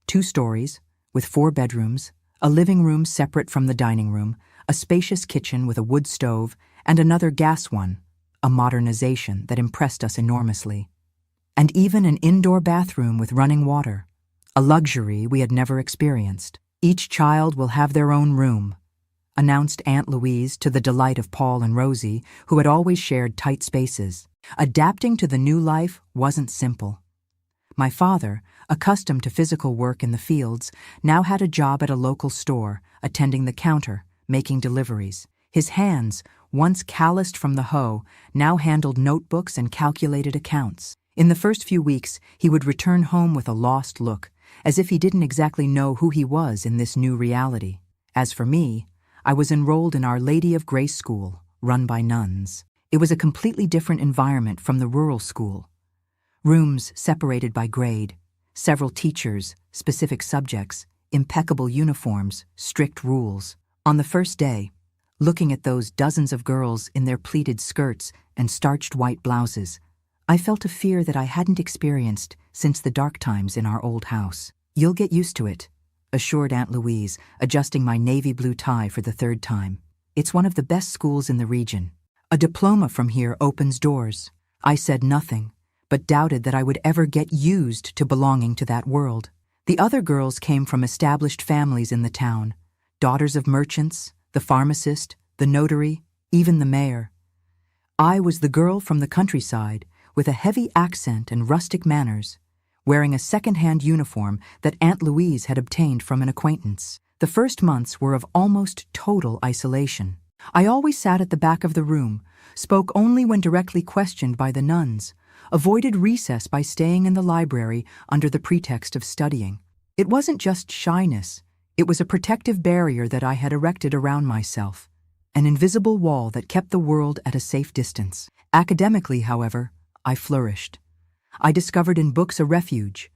2 stories, with 4 bedrooms, a living room separate from the dining room, a spacious kitchen with a wood stove, and another gas one, a modernization that impressed us enormously. And even an indoor bathroom with running water, a luxury we had never experienced. Each child will have their own room, announced Aunt Louise to the delight of Paul and Rosie, who had always shared tight spaces. Adapting to the new life wasn't simple. My father, accustomed to physical work in the fields, now had a job at a local store, attending the counter, making deliveries. His hands, once calloused from the hoe, now handled notebooks and calculated accounts. In the first few weeks, he would return home with a lost look, as if he didn't exactly know who he was in this new reality. As for me, I was enrolled in Our Lady of Grace School, run by nuns. It was a completely different environment from the rural school. Rooms separated by grade, several teachers, specific subjects, impeccable uniforms, strict rules. On the first day, looking at those dozens of girls in their pleated skirts and starched white blouses, I felt a fear that I hadn't experienced since the dark times in our old house. "You'll get used to it," assured Aunt Louise, adjusting my navy blue tie for the 3rd time. "It's one of the best schools in the region. A diploma from here opens doors." I said nothing, but doubted that I would ever get used to belonging to that world. The other girls came from established families in the town, daughters of merchants, the pharmacist, the notary, even the mayor. I was the girl from the countryside, with a heavy accent and rustic manners, wearing a second-hand uniform that Aunt Louise had obtained from an acquaintance. The first months were of almost total isolation. I always sat at the back of the room, spoke only when directly questioned by the nuns, avoided recess by staying in the library under the pretext of studying. It wasn't just shyness, it was a protective barrier that I had erected around myself, an invisible wall that kept the world at a safe distance. Academically, however, I flourished. I discovered in books a refuge,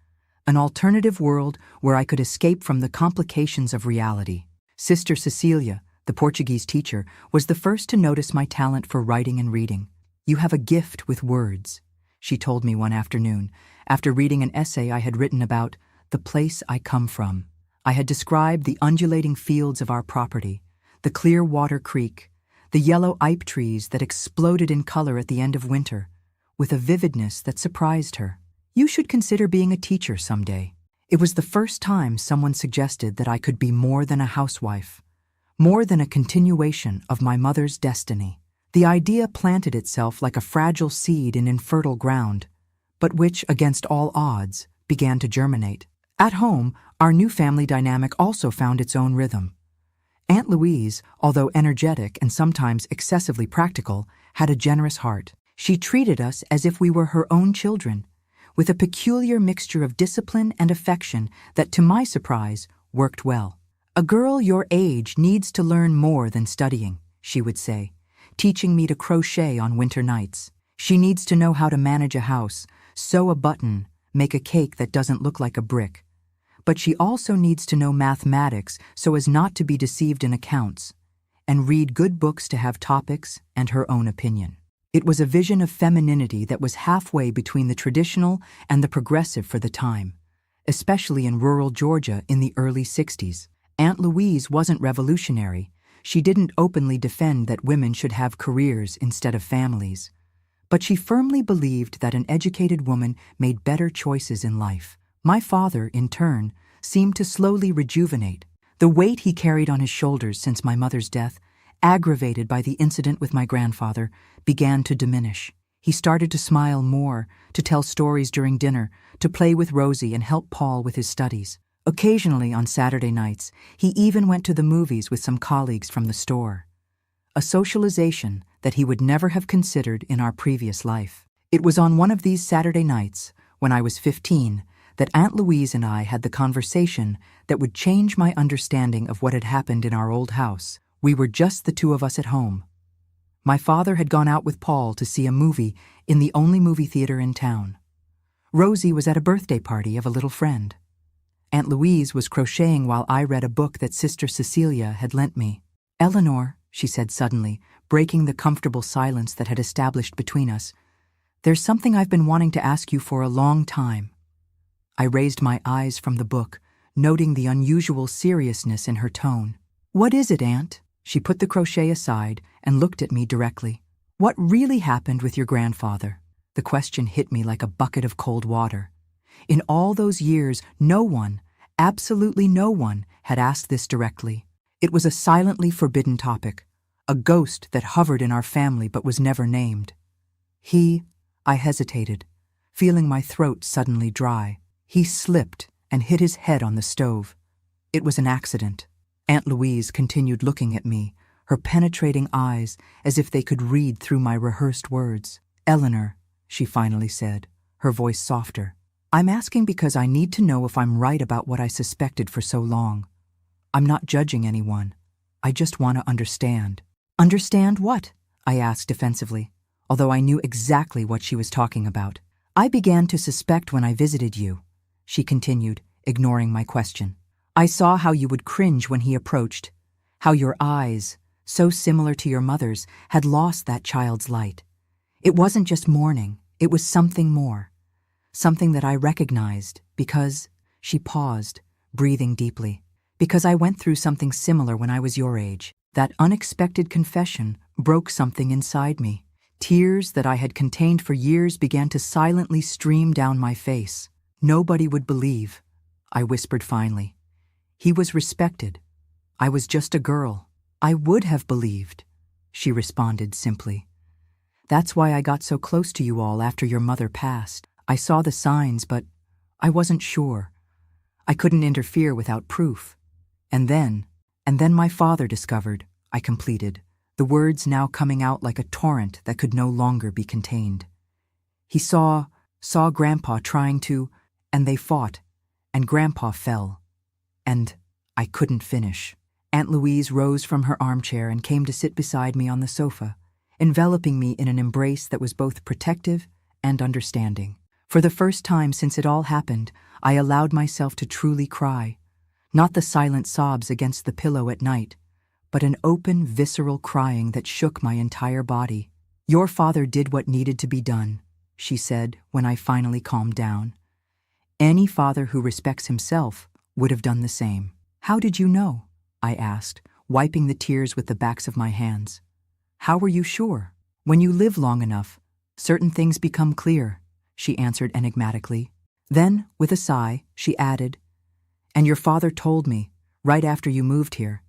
an alternative world where I could escape from the complications of reality. Sister Cecilia, the Portuguese teacher, was the first to notice my talent for writing and reading. "You have a gift with words," she told me one afternoon, after reading an essay I had written about the place I come from. I had described the undulating fields of our property, the clear water creek, the yellow ipe trees that exploded in color at the end of winter, with a vividness that surprised her. "You should consider being a teacher someday." It was the first time someone suggested that I could be more than a housewife, more than a continuation of my mother's destiny. The idea planted itself like a fragile seed in infertile ground, but which, against all odds, began to germinate. At home, our new family dynamic also found its own rhythm. Aunt Louise, although energetic and sometimes excessively practical, had a generous heart. She treated us as if we were her own children, with a peculiar mixture of discipline and affection that, to my surprise, worked well. "A girl your age needs to learn more than studying," she would say, teaching me to crochet on winter nights. "She needs to know how to manage a house, sew a button, make a cake that doesn't look like a brick. But she also needs to know mathematics so as not to be deceived in accounts, and read good books to have topics and her own opinion." It was a vision of femininity that was halfway between the traditional and the progressive for the time, especially in rural Georgia in the early 60s. Aunt Louise wasn't revolutionary. She didn't openly defend that women should have careers instead of families. But she firmly believed that an educated woman made better choices in life. My father, in turn, seemed to slowly rejuvenate. The weight he carried on his shoulders since my mother's death, aggravated by the incident with my grandfather, began to diminish. He started to smile more, to tell stories during dinner, to play with Rosie and help Paul with his studies. Occasionally, on Saturday nights, he even went to the movies with some colleagues from the store. A socialization that he would never have considered in our previous life. It was on one of these Saturday nights, when I was 15, that Aunt Louise and I had the conversation that would change my understanding of what had happened in our old house. We were just the two of us at home. My father had gone out with Paul to see a movie in the only movie theater in town. Rosie was at a birthday party of a little friend. Aunt Louise was crocheting while I read a book that Sister Cecilia had lent me. "Eleanor," she said suddenly, breaking the comfortable silence that had established between us, "there's something I've been wanting to ask you for a long time." I raised my eyes from the book, noting the unusual seriousness in her tone. "What is it, Aunt?" She put the crochet aside and looked at me directly. "What really happened with your grandfather?" The question hit me like a bucket of cold water. In all those years, no one, absolutely no one, had asked this directly. It was a silently forbidden topic, a ghost that hovered in our family but was never named. I hesitated, feeling my throat suddenly dry. He slipped and hit his head on the stove. It was an accident. Aunt Louise continued looking at me, her penetrating eyes as if they could read through my rehearsed words. "Eleanor," she finally said, her voice softer, "I'm asking because I need to know if I'm right about what I suspected for so long. I'm not judging anyone. I just want to understand." "Understand what?" I asked defensively, although I knew exactly what she was talking about. "I began to suspect when I visited you," she continued, ignoring my question. "I saw how you would cringe when he approached, how your eyes, so similar to your mother's, had lost that child's light. It wasn't just mourning, it was something more. Something that I recognized because," she paused, breathing deeply, "because I went through something similar when I was your age. That unexpected confession broke something inside me. Tears that I had contained for years began to silently stream down my face. Nobody would believe," I whispered finally. "He was respected. I was just a girl. I would have believed," she responded simply. "That's why I got so close to you all after your mother passed. I saw the signs, but I wasn't sure. I couldn't interfere without proof. And then my father discovered," I completed, the words now coming out like a torrent that could no longer be contained. "He saw Grandpa trying to, and they fought, and Grandpa fell. And I couldn't finish." Aunt Louise rose from her armchair and came to sit beside me on the sofa, enveloping me in an embrace that was both protective and understanding. For the first time since it all happened, I allowed myself to truly cry. Not the silent sobs against the pillow at night, but an open, visceral crying that shook my entire body. "Your father did what needed to be done," she said when I finally calmed down. "Any father who respects himself would have done the same." "How did you know?" I asked, wiping the tears with the backs of my hands. "How were you sure?" "When you live long enough, certain things become clear," she answered enigmatically. Then, with a sigh, she added, "And your father told me, right after you moved here.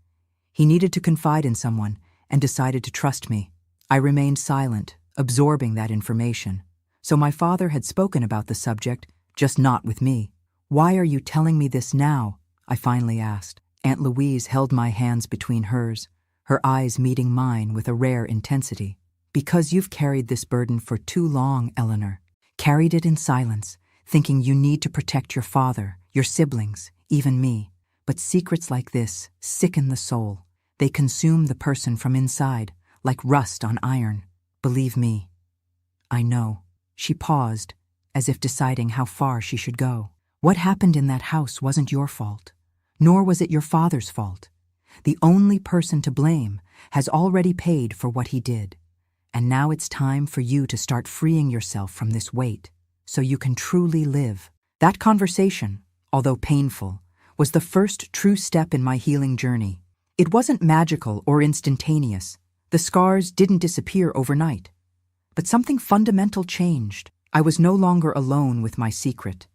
He needed to confide in someone and decided to trust me." I remained silent, absorbing that information. So my father had spoken about the subject, just not with me. "Why are you telling me this now?" I finally asked. Aunt Louise held my hands between hers, her eyes meeting mine with a rare intensity. Because you've carried this burden for too long, Eleanor. Carried it in silence, thinking you need to protect your father, your siblings, even me. But secrets like this sicken the soul. They consume the person from inside, like rust on iron. Believe me. I know. She paused, as if deciding how far she should go. What happened in that house wasn't your fault, nor was it your father's fault. The only person to blame has already paid for what he did. And now it's time for you to start freeing yourself from this weight, so you can truly live. That conversation, although painful, was the first true step in my healing journey. It wasn't magical or instantaneous. The scars didn't disappear overnight. But something fundamental changed. I was no longer alone with my secret.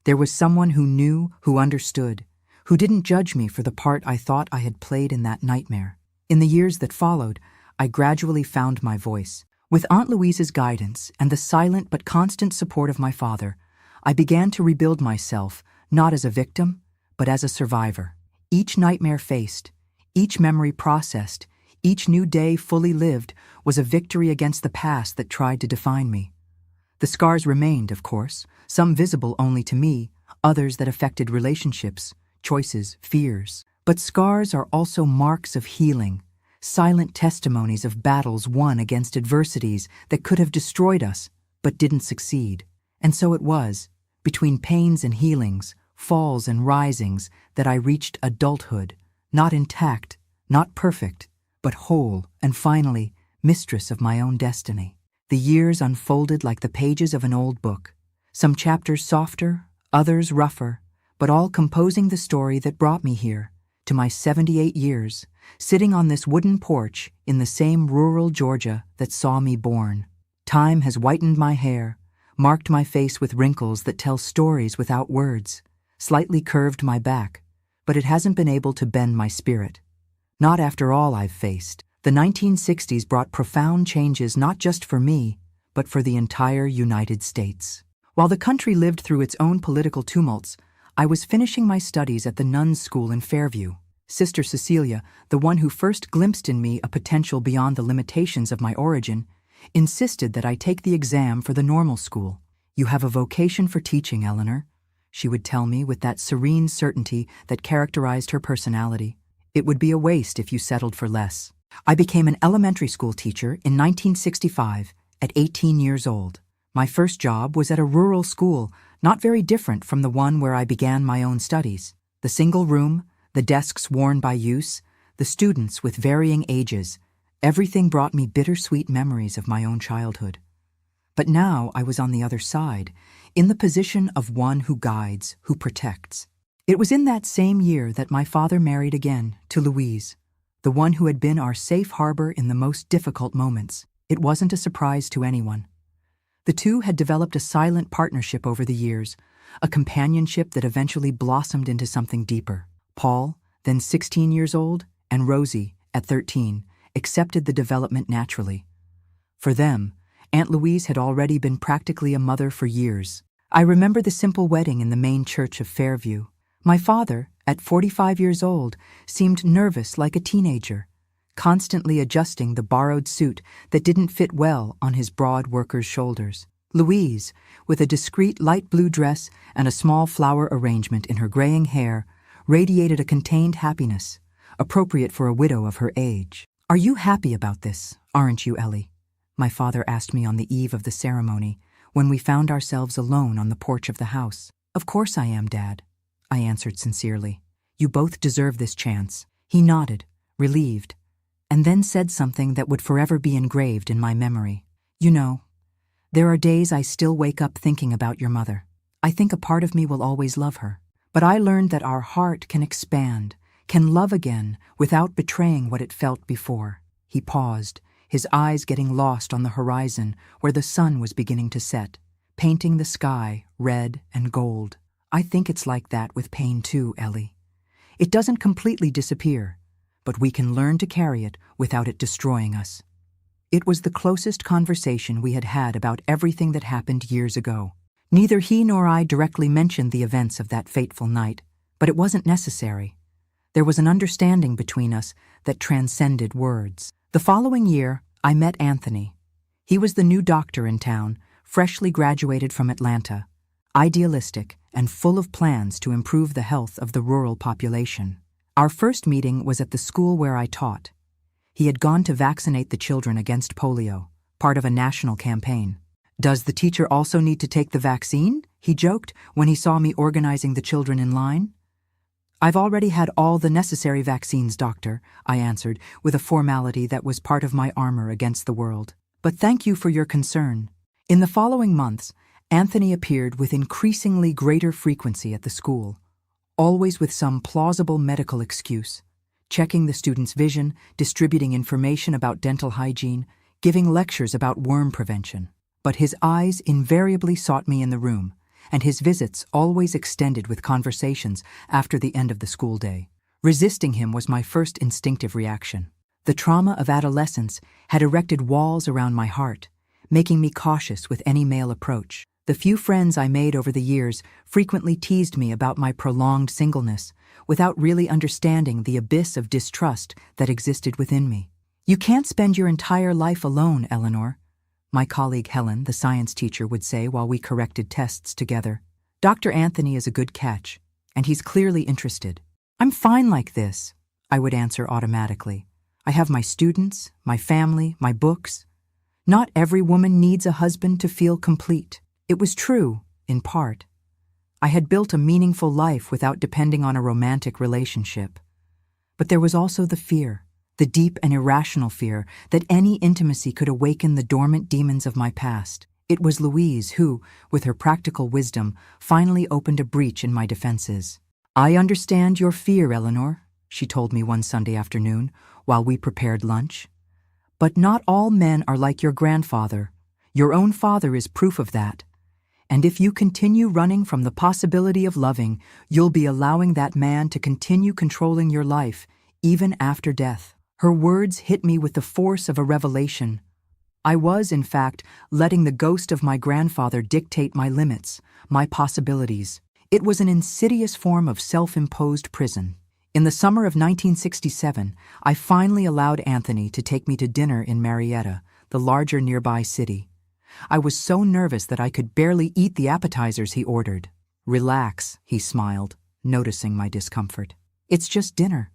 There was someone who knew, who understood, who didn't judge me for the part I thought I had played in that nightmare. In the years that followed, I gradually found my voice. With Aunt Louise's guidance and the silent but constant support of my father, I began to rebuild myself, not as a victim, but as a survivor. Each nightmare faced, each memory processed, each new day fully lived was a victory against the past that tried to define me. The scars remained, of course, some visible only to me, others that affected relationships, choices, fears. But scars are also marks of healing, silent testimonies of battles won against adversities that could have destroyed us, but didn't succeed. And so it was, between pains and healings, falls and risings, that I reached adulthood, not intact, not perfect, but whole, and finally, mistress of my own destiny. The years unfolded like the pages of an old book, some chapters softer, others rougher, but all composing the story that brought me here, to my 78 years, sitting on this wooden porch in the same rural Georgia that saw me born. Time has whitened my hair, marked my face with wrinkles that tell stories without words, slightly curved my back, but it hasn't been able to bend my spirit. Not after all I've faced. The 1960s brought profound changes not just for me, but for the entire United States. While the country lived through its own political tumults, I was finishing my studies at the nuns' school in Fairview. Sister Cecilia, the one who first glimpsed in me a potential beyond the limitations of my origin, insisted that I take the exam for the normal school. "You have a vocation for teaching, Eleanor," she would tell me with that serene certainty that characterized her personality. "It would be a waste if you settled for less." I became an elementary school teacher in 1965 at 18 years old. My first job was at a rural school, not very different from the one where I began my own studies. The single room, the desks worn by use, the students with varying ages, everything brought me bittersweet memories of my own childhood. But now I was on the other side, in the position of one who guides, who protects. It was in that same year that my father married again to Louise, the one who had been our safe harbor in the most difficult moments. It wasn't a surprise to anyone. The two had developed a silent partnership over the years, a companionship that eventually blossomed into something deeper. Paul, then 16 years old, and Rosie, at 13, accepted the development naturally. For them, Aunt Louise had already been practically a mother for years. I remember the simple wedding in the main church of Fairview. My father, at 45 years old, seemed nervous like a teenager, constantly adjusting the borrowed suit that didn't fit well on his broad worker's shoulders. Louise, with a discreet light blue dress and a small flower arrangement in her graying hair, radiated a contained happiness, appropriate for a widow of her age. "Are you happy about this, aren't you, Ellie?" my father asked me on the eve of the ceremony, when we found ourselves alone on the porch of the house. "Of course I am, Dad," I answered sincerely. "You both deserve this chance." He nodded, relieved, and then said something that would forever be engraved in my memory. "You know, there are days I still wake up thinking about your mother. I think a part of me will always love her. But I learned that our heart can expand, can love again without betraying what it felt before." He paused, his eyes getting lost on the horizon where the sun was beginning to set, painting the sky red and gold. "I think it's like that with pain too, Ellie. It doesn't completely disappear, but we can learn to carry it without it destroying us." It was the closest conversation we had had about everything that happened years ago. Neither he nor I directly mentioned the events of that fateful night, but it wasn't necessary. There was an understanding between us that transcended words. The following year, I met Anthony. He was the new doctor in town, freshly graduated from Atlanta, idealistic and full of plans to improve the health of the rural population. Our first meeting was at the school where I taught. He had gone to vaccinate the children against polio, part of a national campaign. "Does the teacher also need to take the vaccine?" he joked when he saw me organizing the children in line. "I've already had all the necessary vaccines, doctor," I answered with a formality that was part of my armor against the world. "But thank you for your concern." In the following months, Anthony appeared with increasingly greater frequency at the school, always with some plausible medical excuse, checking the students' vision, distributing information about dental hygiene, giving lectures about worm prevention. But his eyes invariably sought me in the room, and his visits always extended with conversations after the end of the school day. Resisting him was my first instinctive reaction. The trauma of adolescence had erected walls around my heart, making me cautious with any male approach. The few friends I made over the years frequently teased me about my prolonged singleness, without really understanding the abyss of distrust that existed within me. "You can't spend your entire life alone, Eleanor," my colleague Helen, the science teacher, would say while we corrected tests together. "Dr. Anthony is a good catch, and he's clearly interested." "I'm fine like this," I would answer automatically. "I have my students, my family, my books. Not every woman needs a husband to feel complete." It was true, in part. I had built a meaningful life without depending on a romantic relationship. But there was also the fear, the deep and irrational fear that any intimacy could awaken the dormant demons of my past. It was Louise who, with her practical wisdom, finally opened a breach in my defenses. "I understand your fear, Eleanor," she told me one Sunday afternoon while we prepared lunch. "But not all men are like your grandfather. Your own father is proof of that. And if you continue running from the possibility of loving, you'll be allowing that man to continue controlling your life, even after death." Her words hit me with the force of a revelation. I was, in fact, letting the ghost of my grandfather dictate my limits, my possibilities. It was an insidious form of self-imposed prison. In the summer of 1967, I finally allowed Anthony to take me to dinner in Marietta, the larger nearby city. I was so nervous that I could barely eat the appetizers he ordered. "Relax," he smiled, noticing my discomfort. "It's just dinner.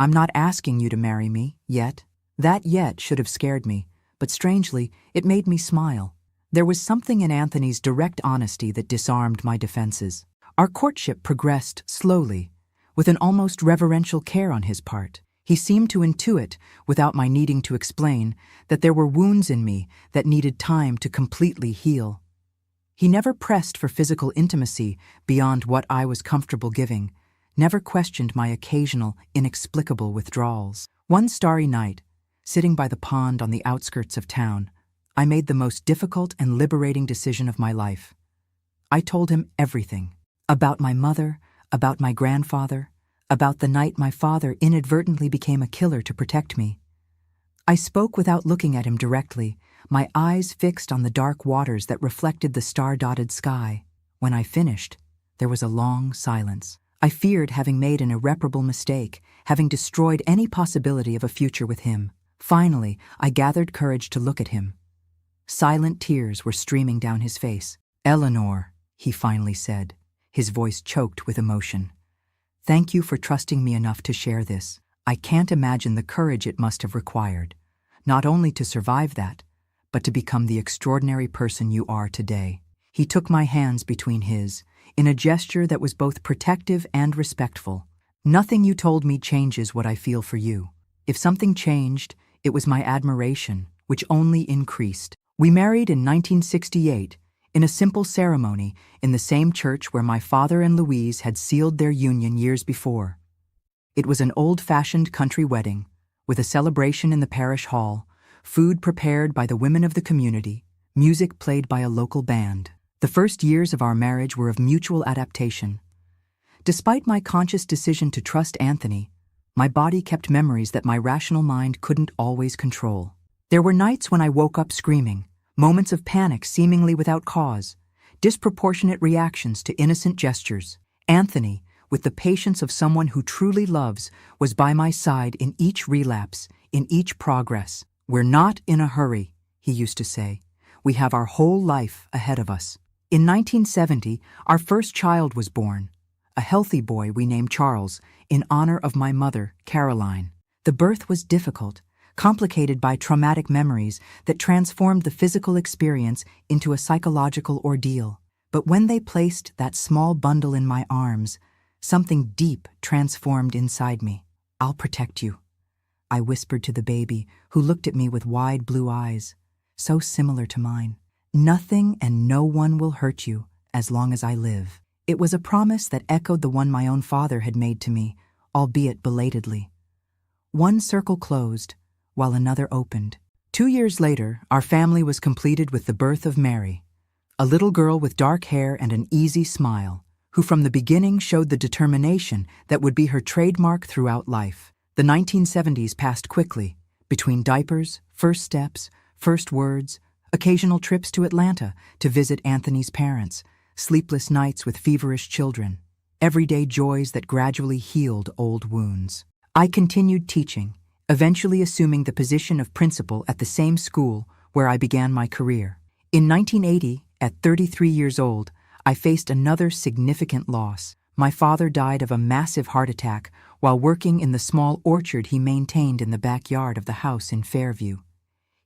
I'm not asking you to marry me, yet." That "yet" should have scared me, but strangely, it made me smile. There was something in Anthony's direct honesty that disarmed my defenses. Our courtship progressed slowly, with an almost reverential care on his part. He seemed to intuit, without my needing to explain, that there were wounds in me that needed time to completely heal. He never pressed for physical intimacy beyond what I was comfortable giving, never questioned my occasional, inexplicable withdrawals. One starry night, sitting by the pond on the outskirts of town, I made the most difficult and liberating decision of my life. I told him everything. About my mother, about my grandfather, about the night my father inadvertently became a killer to protect me. I spoke without looking at him directly, my eyes fixed on the dark waters that reflected the star-dotted sky. When I finished, there was a long silence. I feared having made an irreparable mistake, having destroyed any possibility of a future with him. Finally, I gathered courage to look at him. Silent tears were streaming down his face. "Eleanor," he finally said, his voice choked with emotion. "Thank you for trusting me enough to share this. I can't imagine the courage it must have required, not only to survive that, but to become the extraordinary person you are today." He took my hands between his, in a gesture that was both protective and respectful. "Nothing you told me changes what I feel for you. If something changed, it was my admiration, which only increased." We married in 1968, in a simple ceremony in the same church where my father and Louise had sealed their union years before. It was an old-fashioned country wedding, with a celebration in the parish hall, food prepared by the women of the community, music played by a local band. The first years of our marriage were of mutual adaptation. Despite my conscious decision to trust Anthony, my body kept memories that my rational mind couldn't always control. There were nights when I woke up screaming, moments of panic seemingly without cause, disproportionate reactions to innocent gestures. Anthony, with the patience of someone who truly loves, was by my side in each relapse, in each progress. "We're not in a hurry," he used to say. "We have our whole life ahead of us." In 1970, our first child was born, a healthy boy we named Charles, in honor of my mother, Caroline. The birth was difficult, complicated by traumatic memories that transformed the physical experience into a psychological ordeal. But when they placed that small bundle in my arms, something deep transformed inside me. "I'll protect you," I whispered to the baby, who looked at me with wide blue eyes, so similar to mine. "Nothing and no one will hurt you as long as I live." It was a promise that echoed the one my own father had made to me, albeit belatedly. One circle closed, while another opened. 2 years later, our family was completed with the birth of Mary, a little girl with dark hair and an easy smile, who from the beginning showed the determination that would be her trademark throughout life. The 1970s passed quickly, between diapers, first steps, first words, occasional trips to Atlanta to visit Anthony's parents, sleepless nights with feverish children, everyday joys that gradually healed old wounds. I continued teaching, eventually assuming the position of principal at the same school where I began my career. In 1980, at 33 years old, I faced another significant loss. My father died of a massive heart attack while working in the small orchard he maintained in the backyard of the house in Fairview.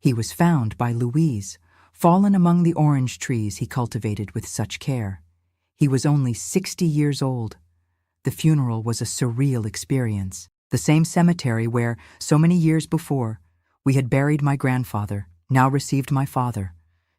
He was found by Louise, fallen among the orange trees he cultivated with such care. He was only 60 years old. The funeral was a surreal experience. The same cemetery where, so many years before, we had buried my grandfather, now received my father.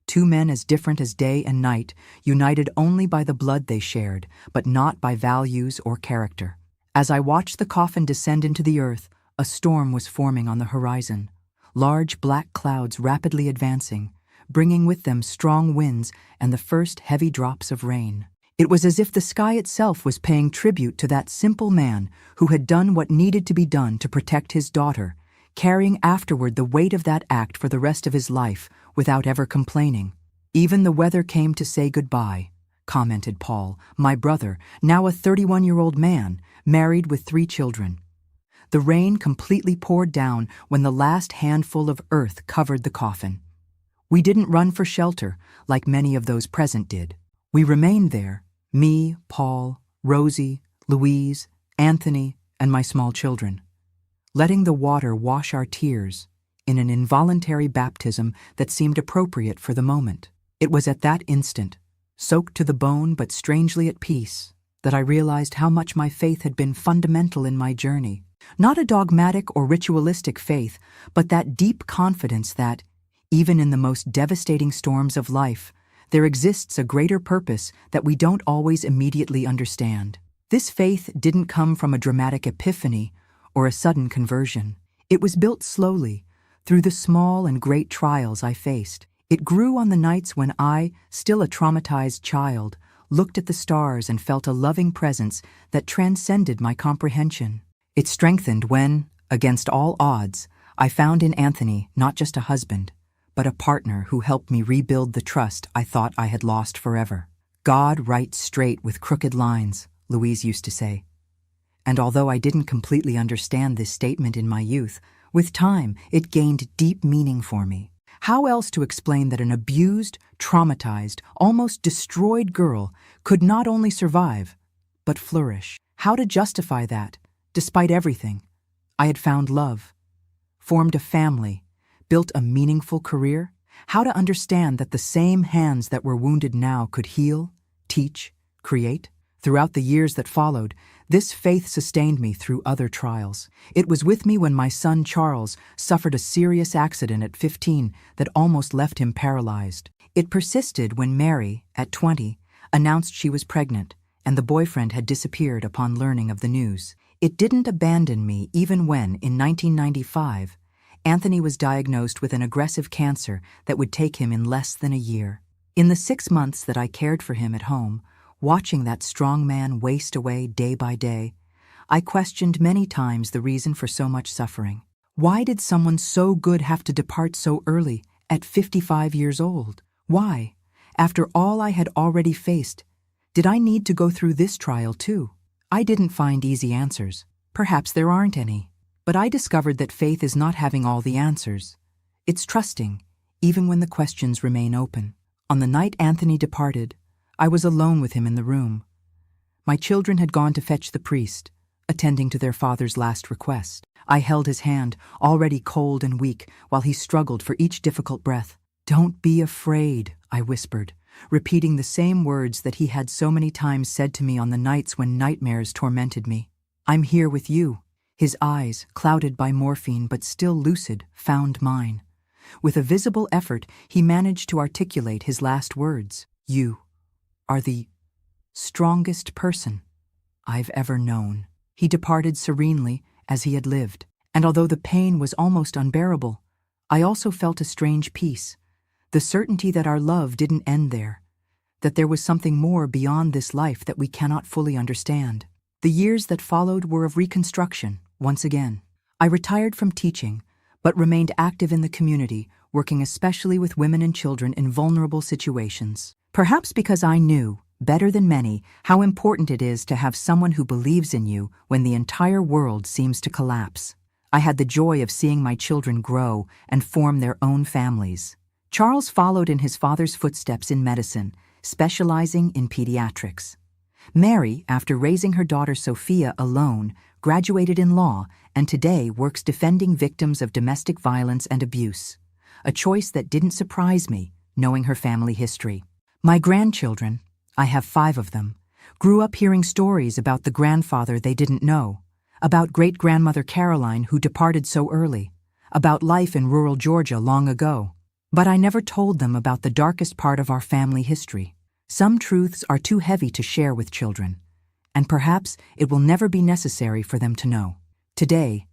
Two men as different as day and night, united only by the blood they shared, but not by values or character. As I watched the coffin descend into the earth, a storm was forming on the horizon, large black clouds rapidly advancing, bringing with them strong winds and the first heavy drops of rain. It was as if the sky itself was paying tribute to that simple man who had done what needed to be done to protect his daughter, carrying afterward the weight of that act for the rest of his life without ever complaining. "Even the weather came to say goodbye," commented Paul, my brother, now a 31-year-old man, married with 3 children. The rain completely poured down when the last handful of earth covered the coffin. We didn't run for shelter like many of those present did. We remained there, me, Paul, Rosie, Louise, Anthony, and my small children, letting the water wash our tears in an involuntary baptism that seemed appropriate for the moment. It was at that instant, soaked to the bone but strangely at peace, that I realized how much my faith had been fundamental in my journey. Not a dogmatic or ritualistic faith, but that deep confidence that, even in the most devastating storms of life, there exists a greater purpose that we don't always immediately understand. This faith didn't come from a dramatic epiphany or a sudden conversion. It was built slowly, through the small and great trials I faced. It grew on the nights when I, still a traumatized child, looked at the stars and felt a loving presence that transcended my comprehension. It strengthened when, against all odds, I found in Anthony not just a husband, but a partner who helped me rebuild the trust I thought I had lost forever. "God writes straight with crooked lines," Louise used to say. And although I didn't completely understand this statement in my youth, with time it gained deep meaning for me. How else to explain that an abused, traumatized, almost destroyed girl could not only survive, but flourish? How to justify that, despite everything? I had found love, formed a family, built a meaningful career. How to understand that the same hands that were wounded now could heal, teach, create? Throughout the years that followed, this faith sustained me through other trials. It was with me when my son Charles suffered a serious accident at 15 that almost left him paralyzed. It persisted when Mary, at 20, announced she was pregnant, and the boyfriend had disappeared upon learning of the news. It didn't abandon me even when, in 1995, Anthony was diagnosed with an aggressive cancer that would take him in less than a year. In the 6 months that I cared for him at home, watching that strong man waste away day by day, I questioned many times the reason for so much suffering. Why did someone so good have to depart so early, at 55 years old? Why, after all I had already faced, did I need to go through this trial too? I didn't find easy answers. Perhaps there aren't any. But I discovered that faith is not having all the answers, It's trusting, even when the questions remain open. On the night Anthony departed, I was alone with him in the room. My children had gone to fetch the priest, attending to their father's last request. I held his hand, already cold and weak, while he struggled for each difficult breath. "Don't be afraid," I whispered, repeating the same words that he had so many times said to me on the nights when nightmares tormented me. "I'm here with you." His eyes, clouded by morphine but still lucid, found mine. With a visible effort, he managed to articulate his last words. "You are the strongest person I've ever known." He departed serenely, as he had lived, and although the pain was almost unbearable, I also felt a strange peace, the certainty that our love didn't end there, that there was something more beyond this life that we cannot fully understand. The years that followed were of reconstruction, once again. I retired from teaching, but remained active in the community, working especially with women and children in vulnerable situations. Perhaps because I knew, better than many, how important it is to have someone who believes in you when the entire world seems to collapse. I had the joy of seeing my children grow and form their own families. Charles followed in his father's footsteps in medicine, specializing in pediatrics. Mary, after raising her daughter Sophia alone, graduated in law and today works defending victims of domestic violence and abuse, a choice that didn't surprise me, knowing her family history. My grandchildren, I have 5 of them, grew up hearing stories about the grandfather they didn't know, about great-grandmother Caroline who departed so early, about life in rural Georgia long ago. But I never told them about the darkest part of our family history. Some truths are too heavy to share with children, and perhaps it will never be necessary for them to know. Today,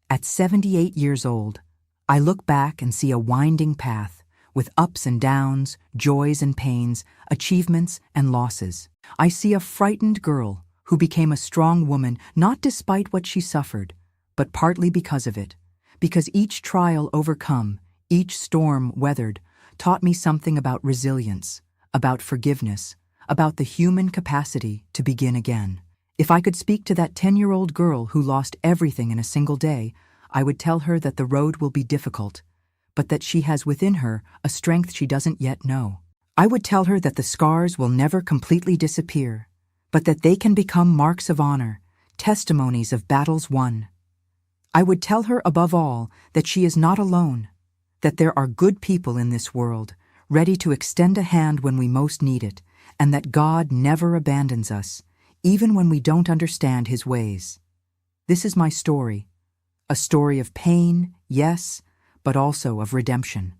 at 78 years old, I look back and see a winding path with ups and downs, joys and pains, achievements and losses. I see a frightened girl who became a strong woman not despite what she suffered, but partly because of it, because each trial overcome, each storm weathered, taught me something about resilience, about forgiveness, about the human capacity to begin again. If I could speak to that 10-year-old girl who lost everything in a single day, I would tell her that the road will be difficult, but that she has within her a strength she doesn't yet know. I would tell her that the scars will never completely disappear, but that they can become marks of honor, testimonies of battles won. I would tell her above all that she is not alone, that there are good people in this world, ready to extend a hand when we most need it, and that God never abandons us, even when we don't understand His ways. This is my story, a story of pain, yes, but also of redemption.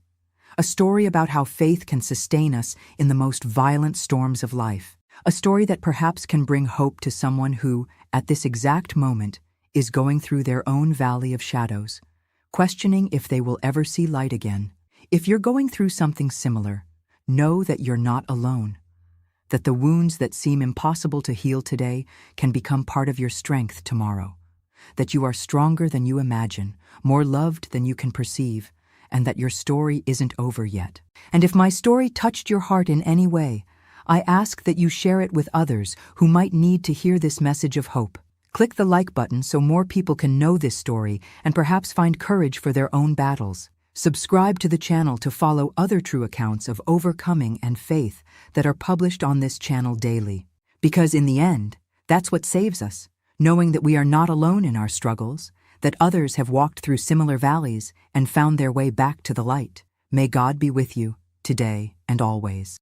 A story about how faith can sustain us in the most violent storms of life. A story that perhaps can bring hope to someone who, at this exact moment, is going through their own valley of shadows, questioning if they will ever see light again. If you're going through something similar, know that you're not alone, that the wounds that seem impossible to heal today can become part of your strength tomorrow, that you are stronger than you imagine, more loved than you can perceive, and that your story isn't over yet. And if my story touched your heart in any way, I ask that you share it with others who might need to hear this message of hope. Click the like button so more people can know this story and perhaps find courage for their own battles. Subscribe to the channel to follow other true accounts of overcoming and faith that are published on this channel daily. Because in the end, that's what saves us, knowing that we are not alone in our struggles, that others have walked through similar valleys and found their way back to the light. May God be with you, today and always.